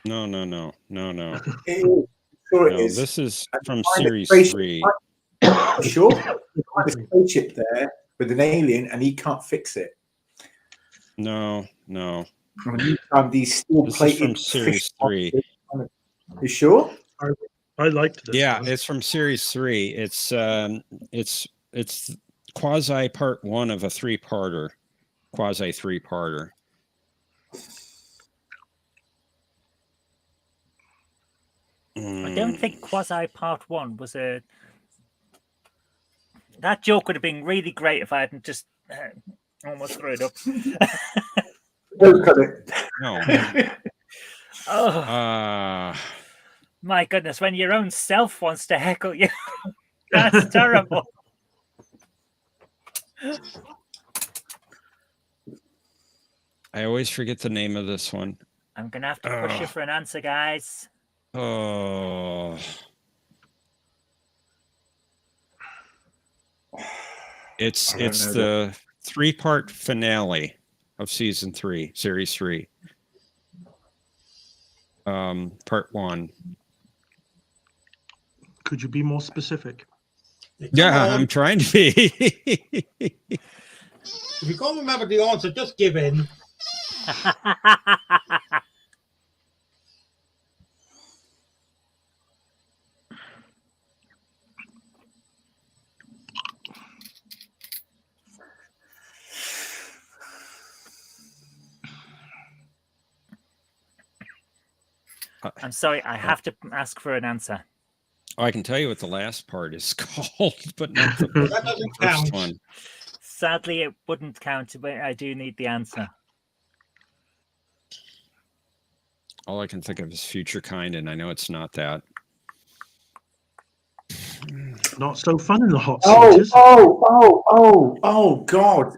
No. It is sure it No, is. this is And from find a series spaceship- 3. Sure. Find a spaceship there with an alien, and he can't fix it. No. And meantime, these steel This is plated from series 3. You sure? I liked this. Yeah, one. it's from series 3. It's quasi part 1 of a 3-parter, quasi 3-parter. I don't think Quasi Part 1 was a. That joke would have been really great if I hadn't just almost threw it up. Look at it. No. Oh, my goodness, when your own self wants to heckle you, that's terrible. I always forget the name of this one. I'm going to have to push you for an answer, guys. Oh. It's I don't know the 3-part finale of season 3, series 3. Part 1. Could you be more specific? Yeah, I'm trying to be. If you can't remember the answer, just give in. I'm sorry, I have to ask for an answer. I can tell you what the last part is called, but not the That doesn't first count. one. Sadly, it wouldn't count, but I do need the answer. All I can think of is Future Kind, and I know it's not that. Not so fun in the hot Oh, seat, is it? oh, God.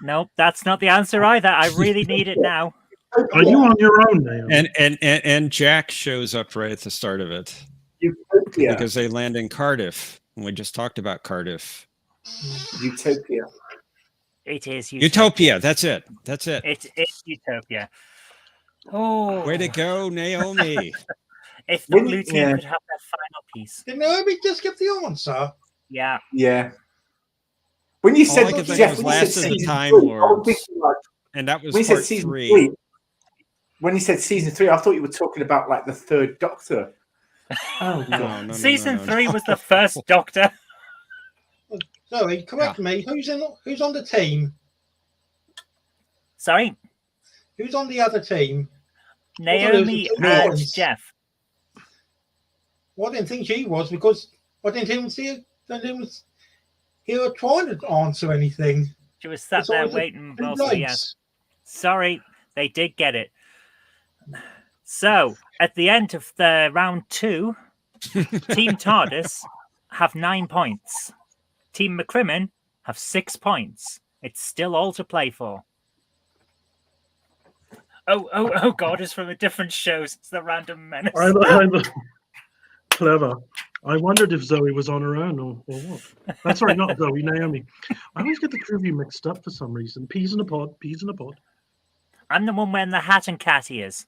Nope, that's not the answer either. I really need it now. Are you on your own, Naomi? And Jack shows up right at the start of it Utopia. because they land in Cardiff. And we just talked about Cardiff. Utopia. It is Utopia. That's it. That's it. It's Utopia. Oh, Way to go, Naomi. if the blue team Yeah. could have their final piece. Did Naomi just give the answer? Yeah. Yeah. When you All said I could think Jeff, of was when you Last said of the season Time 3, I was Lords. thinking like, And that was when you said part season 3. 3, when you said season 3, I thought you were talking about like the third Doctor. Oh God. No, Season no. 3 was the first Doctor. Sorry, correct me. Who's on the team? Sorry, Who's on the other team? Naomi What are and those? Jeff. Well, I didn't think she was because I didn't even hear her trying to answer anything. She was sat It's there always a waiting. Two Well, for the lights. answer. Sorry, they did get it. So, at the end of the round 2, Team TARDIS have 9 points. Team McCrimmon have 6 points. It's still all to play for. Oh, God, it's from a different show. It's the Random Menace. Clever. I wondered if Zoe was on her own or what. That's right, not Zoe, Naomi. I always get the two of you mixed up for some reason. Peas in a pod, peas in a pod. I'm the one wearing the hat and cat ears.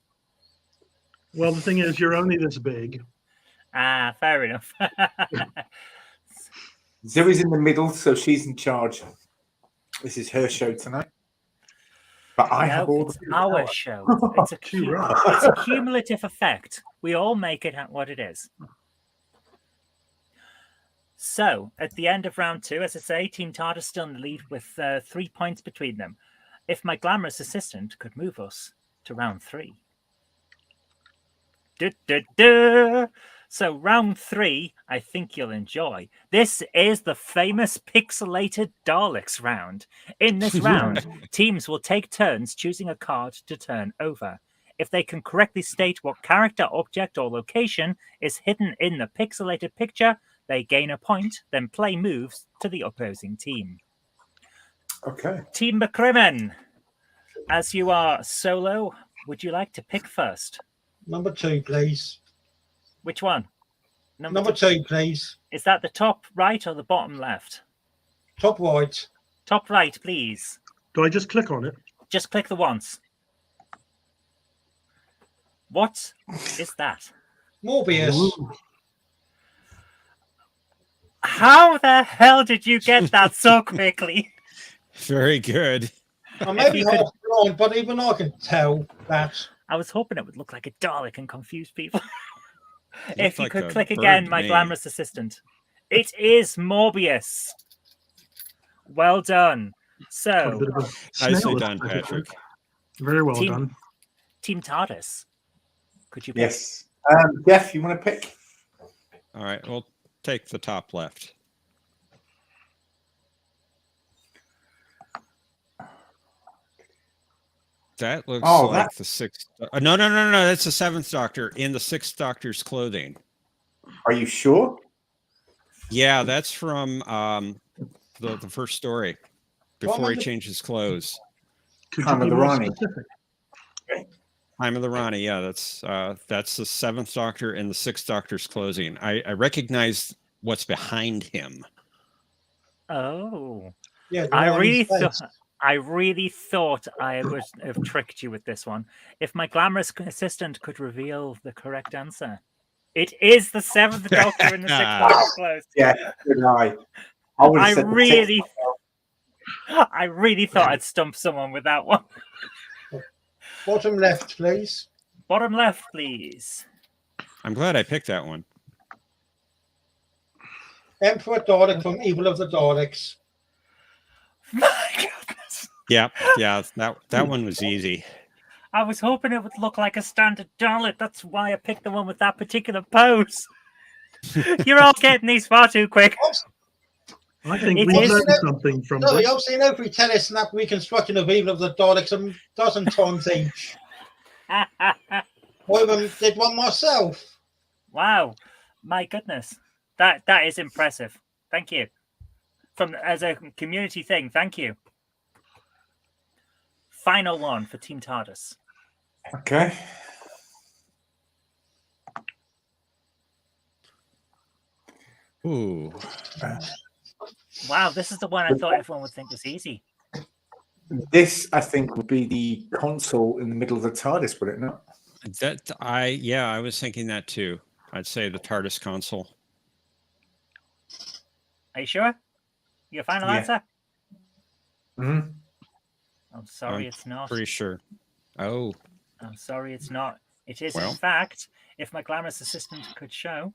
Well, the thing is, you're only this big. Ah, fair enough. Zoe's in the middle, so she's in charge. This is her show tonight. But I have all it's the our power. show. It's a, it's a cumulative effect. We all make it what it is. So, at the end of round 2, as I say, Team TARDIS still in the lead with 3 points between them. If my glamorous assistant could move us to round 3. So, round 3, I think you'll enjoy. This is the famous pixelated Daleks round. In this round, teams will take turns choosing a card to turn over. If they can correctly state what character, object, or location is hidden in the pixelated picture, they gain a point, then play moves to the opposing team. Okay. Team McCrimmon, as you are solo, would you like to pick first? Number 2, please. Which one? Number 2, please. Is that the top right or the bottom left? Top right. Top right, please. Do I just click on it? Just click the once. What is that? Morbius. Ooh. How the hell did you get that so quickly? Very good. I may be you could- half blind, but even I can tell that. I was hoping it would look like a Dalek and confuse people. Looked If you like could a click bird again, to my me. glamorous assistant. It is Morbius. Well done. Got a So, bit of a Nicely snail done, aesthetic. Patrick. Very well Team- done. Team TARDIS. Could you pick? Yes. Jeff, you want to pick? All right, we'll take the top left. That looks Oh, like the sixth. No. That's the seventh Doctor in the sixth Doctor's clothing. Are you sure? Yeah, that's from the first story before he Well, changes clothes. Could Time you of be the more Rani. specific? Time of the Rani. Yeah, that's the seventh Doctor in the sixth Doctor's clothing. I recognize what's behind him. Oh. Yeah, I Rani's really face. I really thought I would have tricked you with this one. If my glamorous assistant could reveal the correct answer. It is the seventh Doctor in the sixth Doctor's clothes. Yeah, good eye. I would have I said the really, sixth. I really thought I'd stump someone with that one. Bottom left, please. Bottom left, please. I'm glad I picked that one. Emperor Dalek from Evil of the Daleks. My goodness. Yeah, that one was easy. I was hoping it would look like a standard Dalek. That's why I picked the one with that particular pose. You're all getting these far too quick. I think It we is- learned something from No, this. I've seen every telesnap reconstruction of Evil of the Daleks a dozen times each. I even did one myself. Wow, my goodness, that is impressive. Thank you. As a community thing, thank you. Final one for Team TARDIS. Okay. Ooh, Wow, this is the one I thought everyone would think was easy. This, I think, would be the console in the middle of the TARDIS, would it not? I was thinking that too. I'd say the TARDIS console. Are you sure? Your final Yeah. answer? Hmm. I'm sorry, I'm it's not. Pretty sure. Oh, I'm sorry, it's not. It is, Well. in fact, if my glamorous assistant could show.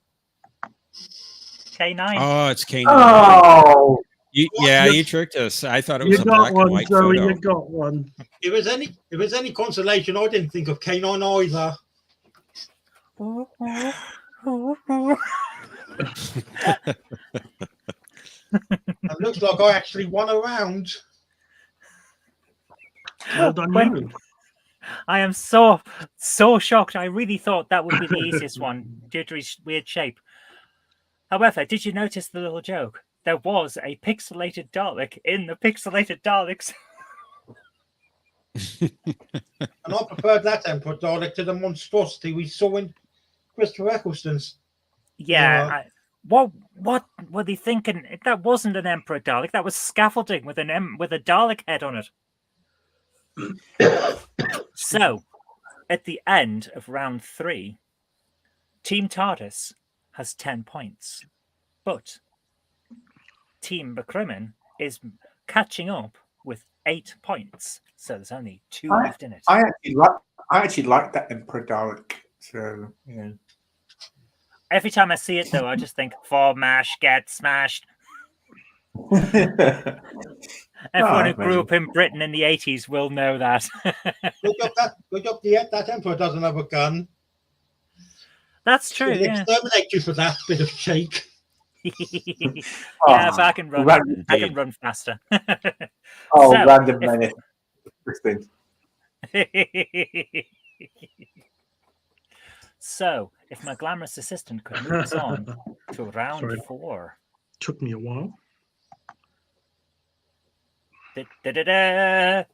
K9. oh, it's Kane. Oh, You tricked us. I thought it was You a black got and one, white Zoe. photo. You got one. If there's any consolation, I didn't think of K9 either. It looks like I actually won a round. Well done, When- you. I am so shocked. I really thought that would be the easiest one due to his weird shape. However, did you notice the little joke? There was a pixelated Dalek in the pixelated Daleks. And I preferred that Emperor Dalek to the monstrosity we saw in Christopher Eccleston's. Yeah. Yeah. What were they thinking? That wasn't an Emperor Dalek. That was scaffolding with with a Dalek head on it. So, at the end of round 3, Team TARDIS has 10 points, but Team McCrimmon is catching up with 8 points. So there's only 2 left in it. I actually like that Emperor Dalek. So yeah. Every time I see it, though, I just think, "For mash, get smashed." Everyone who grew up in Britain in the 80s will know that. Good job, that Emperor doesn't have a gun. That's true, He'll yeah. exterminate you for that bit of cheek. Yeah, but I can run. random I can game. run faster. Oh, So, random if- menace. Interesting. So, if my glamorous assistant could move us on to round Sorry. 4. Took me a while. Da-da-da-da.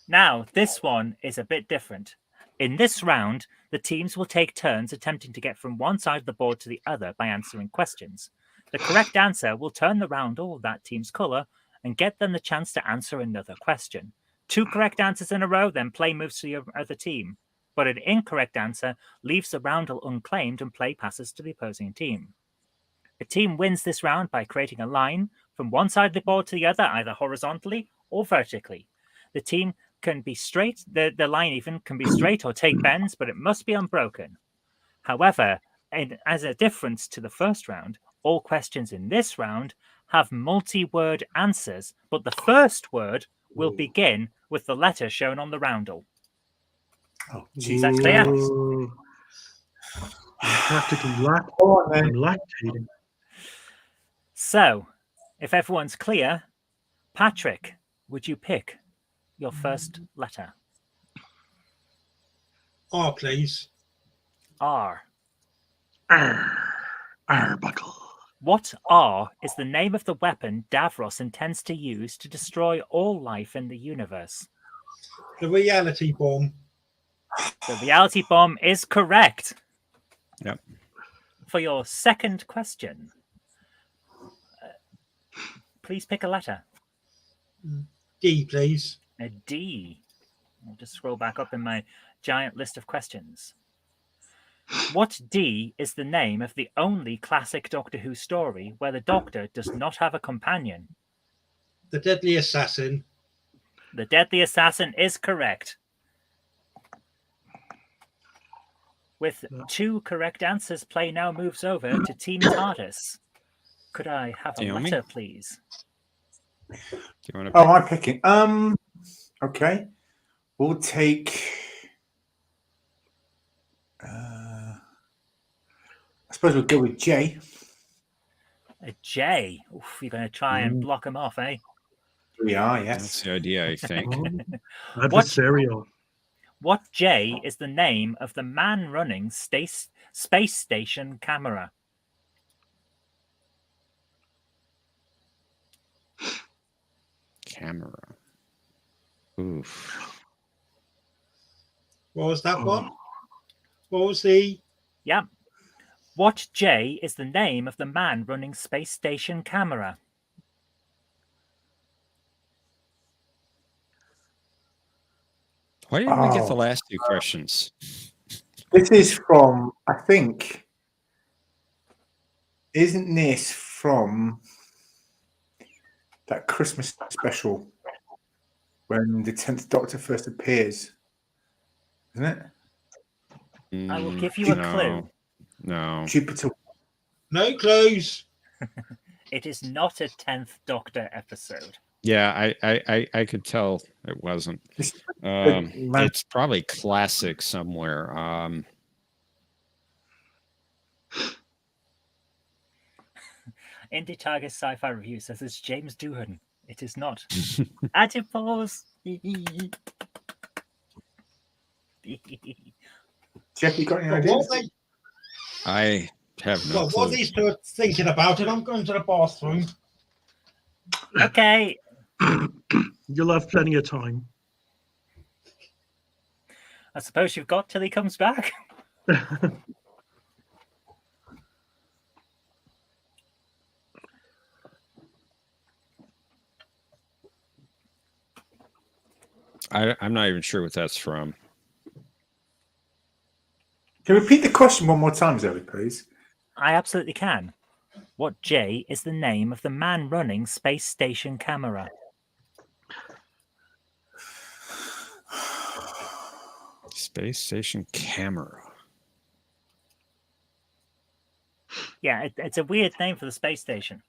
Now, this one is a bit different. In this round, the teams will take turns attempting to get from one side of the board to the other by answering questions. The correct answer will turn the roundel of that team's colour and get them the chance to answer another question. 2 correct answers in a row, then play moves to your other team. but an incorrect answer leaves the roundel unclaimed and play passes to the opposing team. A team wins this round by creating a line from one side of the board to the other, either horizontally or vertically. The team can be straight, the line even can be straight or take bends, but it must be unbroken. However, as a difference to the first round, all questions in this round have multi-word answers, but the first word will begin with the letter shown on the roundel. Oh, Is that clear? Ooh. I'm practically I'm lactating. So, if everyone's clear, Patrick, would you pick your first letter? R, please. R. Arbuckle. What R is the name of the weapon Davros intends to use to destroy all life in the universe? The reality bomb. The reality bomb is correct. Yep. For your second question, please pick a letter. D, please. A D. I'll just scroll back up in my giant list of questions. What D is the name of the only classic Doctor Who story where the Doctor does not have a companion? The Deadly Assassin. The Deadly Assassin is correct. With 2 correct answers, play now moves over to Team TARDIS. Could I have a Naomi? letter, please? Do you want to? Oh, I'm picking. Okay. We'll take. I suppose we'll go with J. A J. Oof, you're going to try and block them off, eh? We are, That's yes. the idea, I think. Adversarial. What J is the name of the man running space station camera? Camera. Oof. What was that one? What was the... Yeah. What J is the name of the man running space station camera? Why didn't we get the last 2 questions? This is from, I think, isn't this from that Christmas special when the 10th Doctor first appears? Isn't it? I will give you a no, clue. No. Jupiter. No clues. It is not a 10th Doctor episode. Yeah, I could tell it wasn't. It's probably classic somewhere. Indie Target Sci-Fi Review says it's James Doohan. It is not. Adipose. Jeff, you got any But ideas? what they, I have no well, what clue. these two are thinking about it, I'm going to the bathroom. Okay. You'll have plenty of time. I suppose you've got till he comes back. I'm not even sure what that's from. Can you repeat the question one more time, Zoe, please? I absolutely can. What J is the name of the man running space station camera? Space station camera. Yeah, it's a weird name for the space station.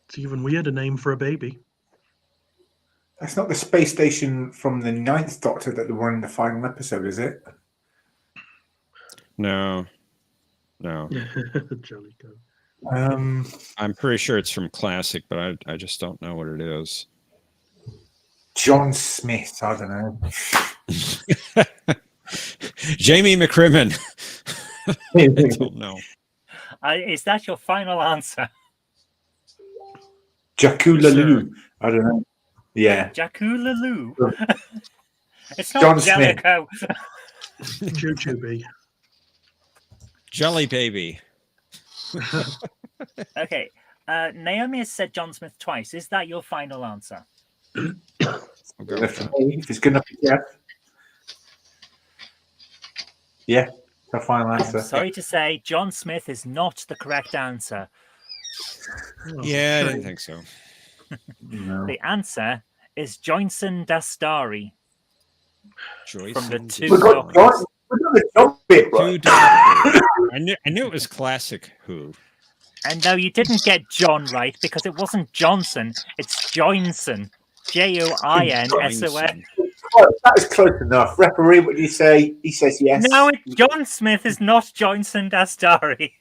It's even weirder name for a baby. That's not the space station from the 9th Doctor that they were in the final episode, is it? No. No. Jellicoe. I'm pretty sure it's from Classic, but I just don't know what it is. John Smith, I don't know. Jamie McCrimmon. I don't know. Is that your final answer? Jakulalu. I don't know. Yeah. Jakulalu. It's not John Smith. Jellicoe. Choo-choo-bee. Jelly Baby. Okay. Naomi has said John Smith twice. Is that your final answer? I'll go Good with enough that. for me. If it's good enough for Jeff. Yeah, the final answer. I'm sorry to say, John Smith is not the correct answer. Oh, Yeah, I shame. didn't think so. No. The answer is Joinson Dastari. Joyce From the and two We got doctors. John. We got the John bit Two right. doctors. I knew it was classic Who. And no, you didn't get John right because it wasn't Johnson. It's Joinson. Joinson. Joinson. Well, that was close enough. Referee, what do you say? He says yes. No, John Smith is not Joinson Dastari.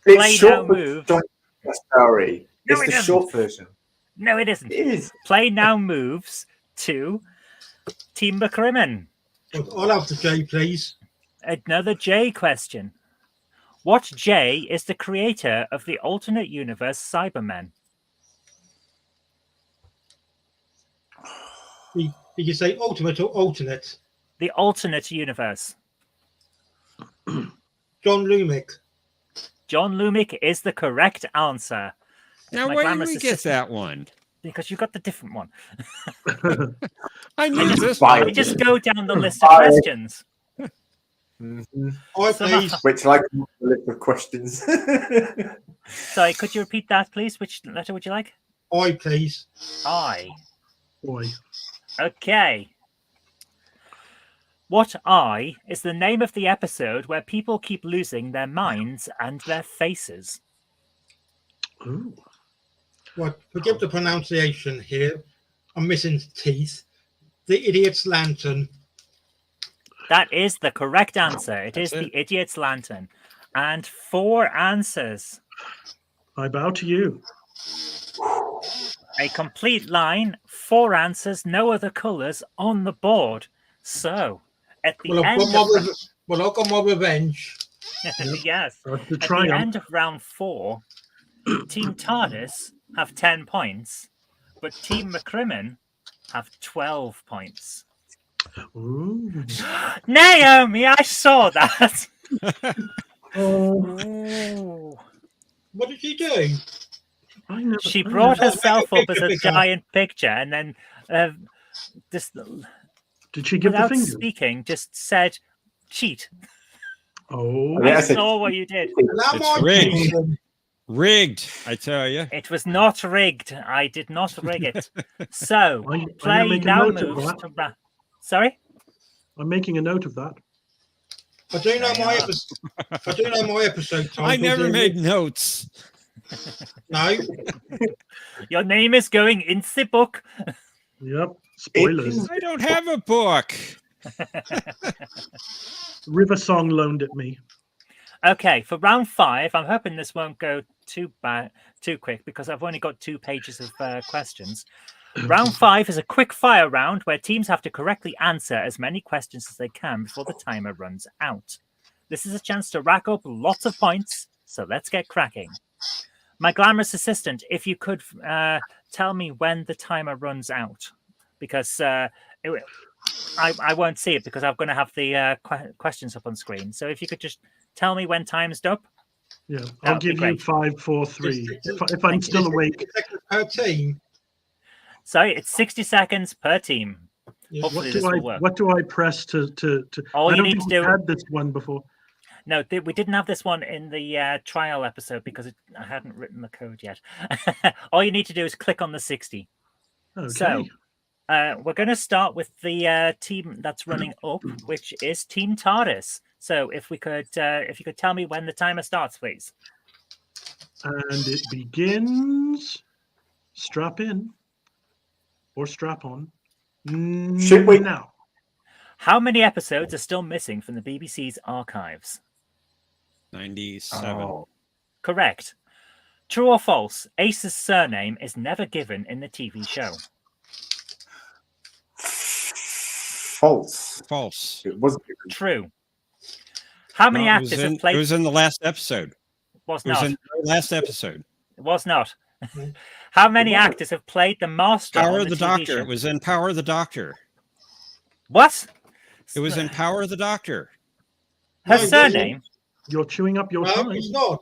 It's Play short now for move. John Dastari. No, It's it the isn't. short version. No, it isn't. It is. Play now moves to Team McCrimmon. I'll have the J, please. Another J question. What J is the creator of the alternate universe Cybermen? Did you say ultimate or alternate? The alternate universe. John Lumick. John Lumick is the correct answer. Now, My where did glamorous we get assistant. that one? Because you got the different one. I knew just- this Fine. We one. just go down the list of Bye. questions. I, So- please. Wait till I come up with a list of questions. Sorry, could you repeat that, please? Which letter would you like? I, please. I. Boy. Okay. What I is the name of the episode where people keep losing their minds and their faces? Ooh. Right, forgive the pronunciation here. I'm missing teeth. The Idiot's Lantern. That is the correct answer. It is That's the Idiot's Lantern. And 4 answers. I bow to you. A complete line, 4 answers, no other colours on the board. So, at the Well, I've end got of my, I've got my revenge. yes, The at the triumph. end of round 4, Team TARDIS have 10 points, but Team McCrimmon have 12 points. Ooh. Naomi, I saw that. Oh, Ooh. What did you do? I never, She I brought never- herself up as a picture. giant picture and then just Did she give the without finger? speaking just said cheat. Oh, Yeah, I I said- saw what you did. Allow It's my rigged. reason. Rigged, I tell you. It was not rigged. I did not rig it. So I'm gonna play make a now note of moves that. to Sorry? I'm making a note of that. I do know my episode. I do know my episode title. I never dear. made notes. No. Your name is going in the book. Yep. Spoilers. I don't have a book. River Song loaned it me. Okay, for round 5, I'm hoping this won't go too quick because I've only got 2 pages of questions. Round 5 is a quick fire round where teams have to correctly answer as many questions as they can before the timer runs out. This is a chance to rack up lots of points, so let's get cracking. My glamorous assistant, if you could tell me when the timer runs out, because I won't see it because I'm going to have the questions up on screen. So if you could just tell me when time's up. Yeah, That I'll would be give you great. 5, 4, 3. If I'm Thank you. still awake, Per team. Sorry, it's 60 seconds per team. Yeah. Hopefully what this do I will work. what do I press to? All I you don't need think to we do- had this one before. No, we didn't have this one in the trial episode because I hadn't written the code yet. All you need to do is click on the 60. Okay. So, we're going to start with the team that's running up, which is Team TARDIS. So if you could tell me when the timer starts, please. And it begins. Strap in or strap on. Should we- Now? How many episodes are still missing from the BBC's archives? 97. Oh. Correct. True or false? Ace's surname is never given in the TV show. False. False. It wasn't. True. How many No, it was actors in- have played? It was in the last episode. Was It was not. in the last episode. It was not. How many actors have played the Master Power on of the TV Doctor. show? It was in Power of the Doctor. What? It was in Power of the Doctor. Her No, it surname? You're chewing up your No, time. it's not.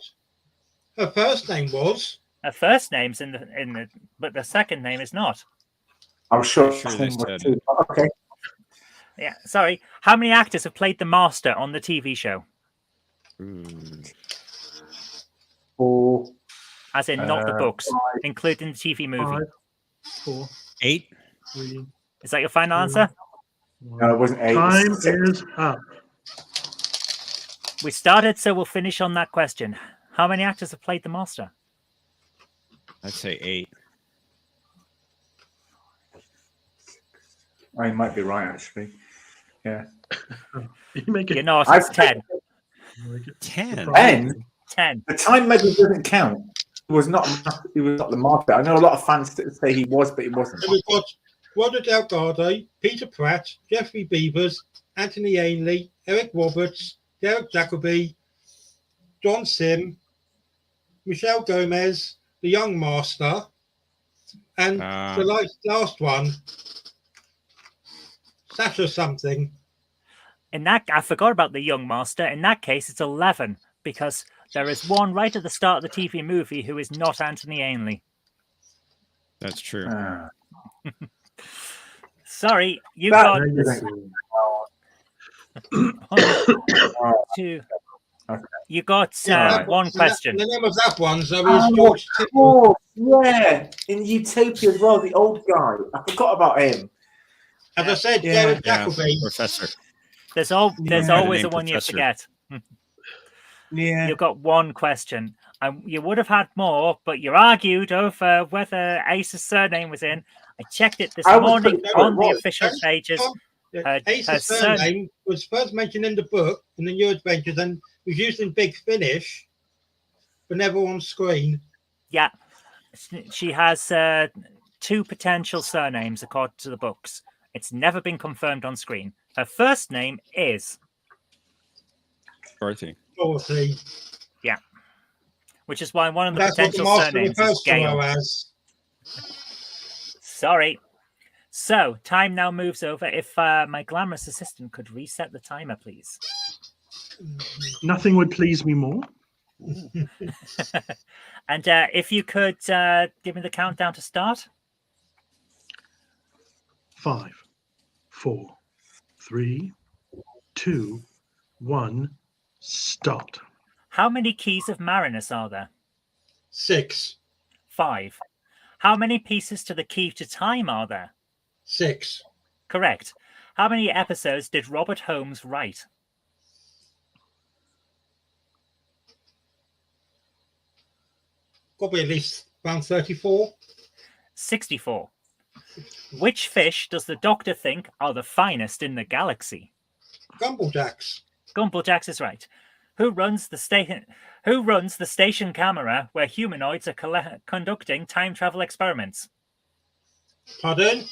Her first name was. Her first name's in the, but the second name is not. I'm sure, sure his they name was said too. Okay. Yeah, sorry. How many actors have played the Master on the TV show? Ooh. 4, As in not the books, 5, including the TV movie. 5, 4, 8. 3. Is that your final Two. answer? No, it wasn't 8. Time It's 6. is up. We started, so we'll finish on that question. How many actors have played the Master? I'd say 8. I might be right, actually. Yeah. You make it. You're not. I- It's 10. 10. 10? 10. The time medal doesn't count. He was not the Master. I know a lot of fans say he was, but he wasn't. So we've got Roger Delgado, Peter Pratt, Jeffrey Beavers, Anthony Ainley, Eric Roberts, Derek Jacobi, John Sim, Michelle Gomez, the Young Master, and the last one, Sasha something. In that, I forgot about the Young Master. In that case, it's 11 because there is one right at the start of the TV movie who is not Anthony Ainley. That's true. Sorry, you That- got Oh, two. Okay. You got Alright. one question. The name of that one, so is George of course, yeah. In Utopia as well, the old guy. I forgot about him. As I said, Yeah. Derek Yeah, Jacobi. Professor. There's Yeah. always The a name one you Professor. forget. Yeah. You've got one question. You would have had more, but you argued over whether Ace's surname was in. I checked it this I was morning pretty sure it on the was. official pages. her Ace's son- surname was first mentioned in the book, in the New Adventures, and was used in Big Finish, but never on screen. Yeah, she has two potential surnames according to the books. It's never been confirmed on screen. Her first name is Dorothy. Dorothy. yeah, which is why one of the That's what the potential master surnames refers is to her Gale. as. Sorry. So time now moves over. If my glamorous assistant could reset the timer, please. Nothing would please me more. And if you could give me the countdown to start. 5, 4, 3, 2, 1, start. How many keys of Marinus are there? 6. 5. How many pieces to the key to time are there? 6. Correct. How many episodes did Robert Holmes write? Got to be at least around 34. 64. Which fish does the Doctor think are the finest in the galaxy? Gumblejacks. Gumblejacks is right. Who runs the station camera where humanoids are conducting time travel experiments? Pardon?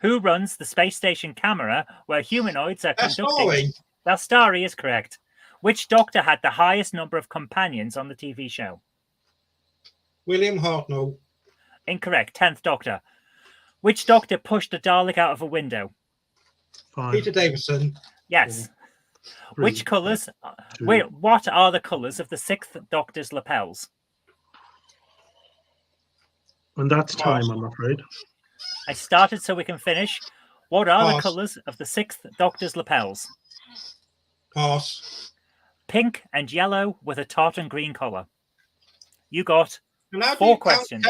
Who runs the space station camera where humanoids are conducting? Astari. Astari is correct. Which Doctor had the highest number of companions on the TV show? William Hartnell. Incorrect. 10th Doctor. Which Doctor pushed a Dalek out of a window? 5, Peter Davison. Yes. 3, Which colours? 2, Wait, what are the colours of the 6th Doctor's lapels? and that's time, I'm afraid. I started so we can finish. What are the Pass. colours of the 6th Doctor's lapels? Pass. Pink and yellow with a tartan green collar. You got And how do 4 you count questions.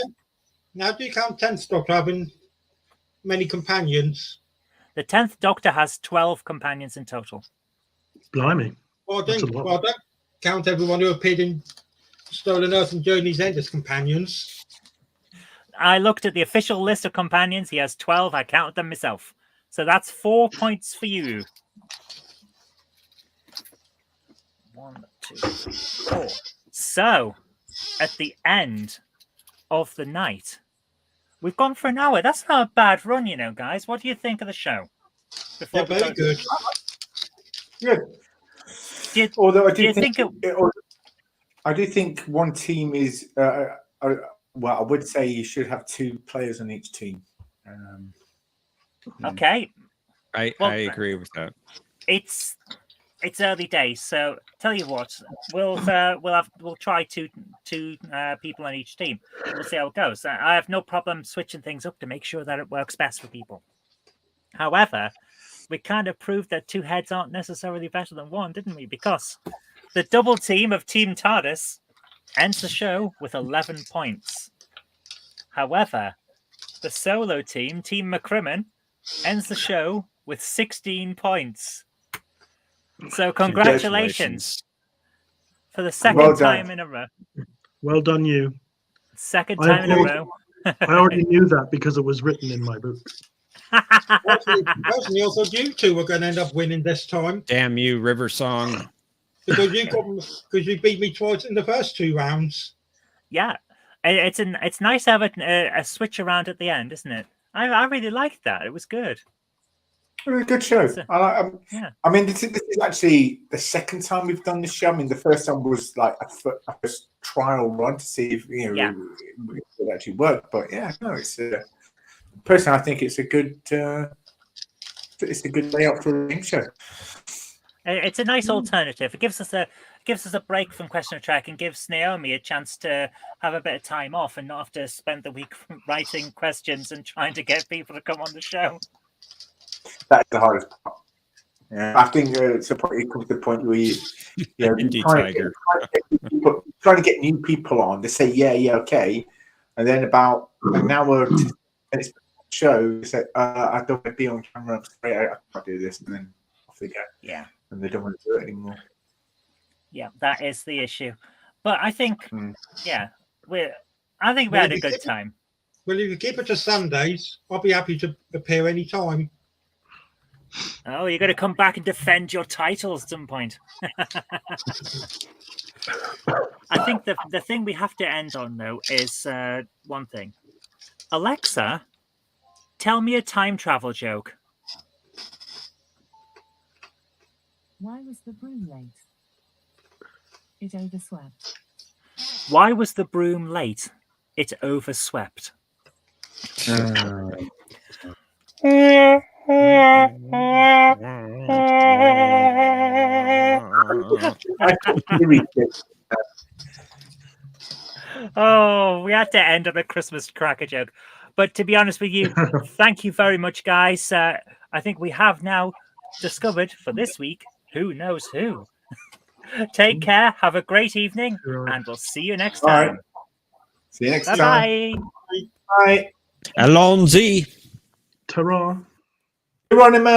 How do you count 10th Doctor having many companions? The 10th Doctor has 12 companions in total. Blimey. Well, That's a don't, lot. well, don't count everyone who appeared in Stolen Earth and Journey's End as companions. I looked at the official list of companions. He has 12. I counted them myself. So that's 4 points for you. 1, 2, 3, 4. So, at the end of the night, we've gone for an hour. That's not a bad run, you know, guys. What do you think of the show? They're we very go- good. Good. Do you, Although I do you do think, think I do think one team is well. I would say you should have 2 players on each team. okay? I Well, agree with that. It's it's early days, so tell you what, we'll try two people on each team. We'll see how it goes. I have no problem switching things up to make sure that it works best for people. However, we kind of proved that two heads aren't necessarily better than one, didn't we? Because the double team of Team TARDIS ends the show with 11 points. However, the solo team, Team McCrimmon, ends the show with 16 points. So congratulations for the second time in a row. Well done, you. Second time in a row. I already knew that because it was written in my book. Personally, I thought you two were going to end up winning this time Damn you, River Song. because you beat me twice in the first 2 rounds. Yeah, it's nice to have a switch around at the end, isn't it? I really liked that. It was good. Really good show. Yeah. I mean, this is actually the second time we've done this show. I mean, the first time was like a first trial run to see if it actually worked. But yeah, no, it's personally, I think it's a good layout for a game show. It's a nice alternative. It gives us a break from Question of Trek and gives Naomi a chance to have a bit of time off and not have to spend the week writing questions and trying to get people to come on the show. That's the hardest part. Yeah, I think it comes to the point where trying to get new people on. They say yeah, okay, and then about an hour to minutes show, they say I don't want to be on camera. I'm sorry, I can't do this, and then off they go. Yeah, and they don't want to do it anymore. Yeah, that is the issue. But I think, we had a good time. Well, if you keep it to Sundays, I'll be happy to appear any time. Oh, you're going to come back and defend your title at some point. I think the thing we have to end on, though, is one thing. Alexa, tell me a time travel joke. Why was the broom late? It overswept. Why was the broom late? It overswept. Oh, we had to end on a Christmas cracker joke. But to be honest with you, thank you very much, guys. I think we have now discovered for this week who knows who. Take care, have a great evening, and we'll see you next time. Right. See you next time. Bye. Alonzi. Ta-ra. Geronimo.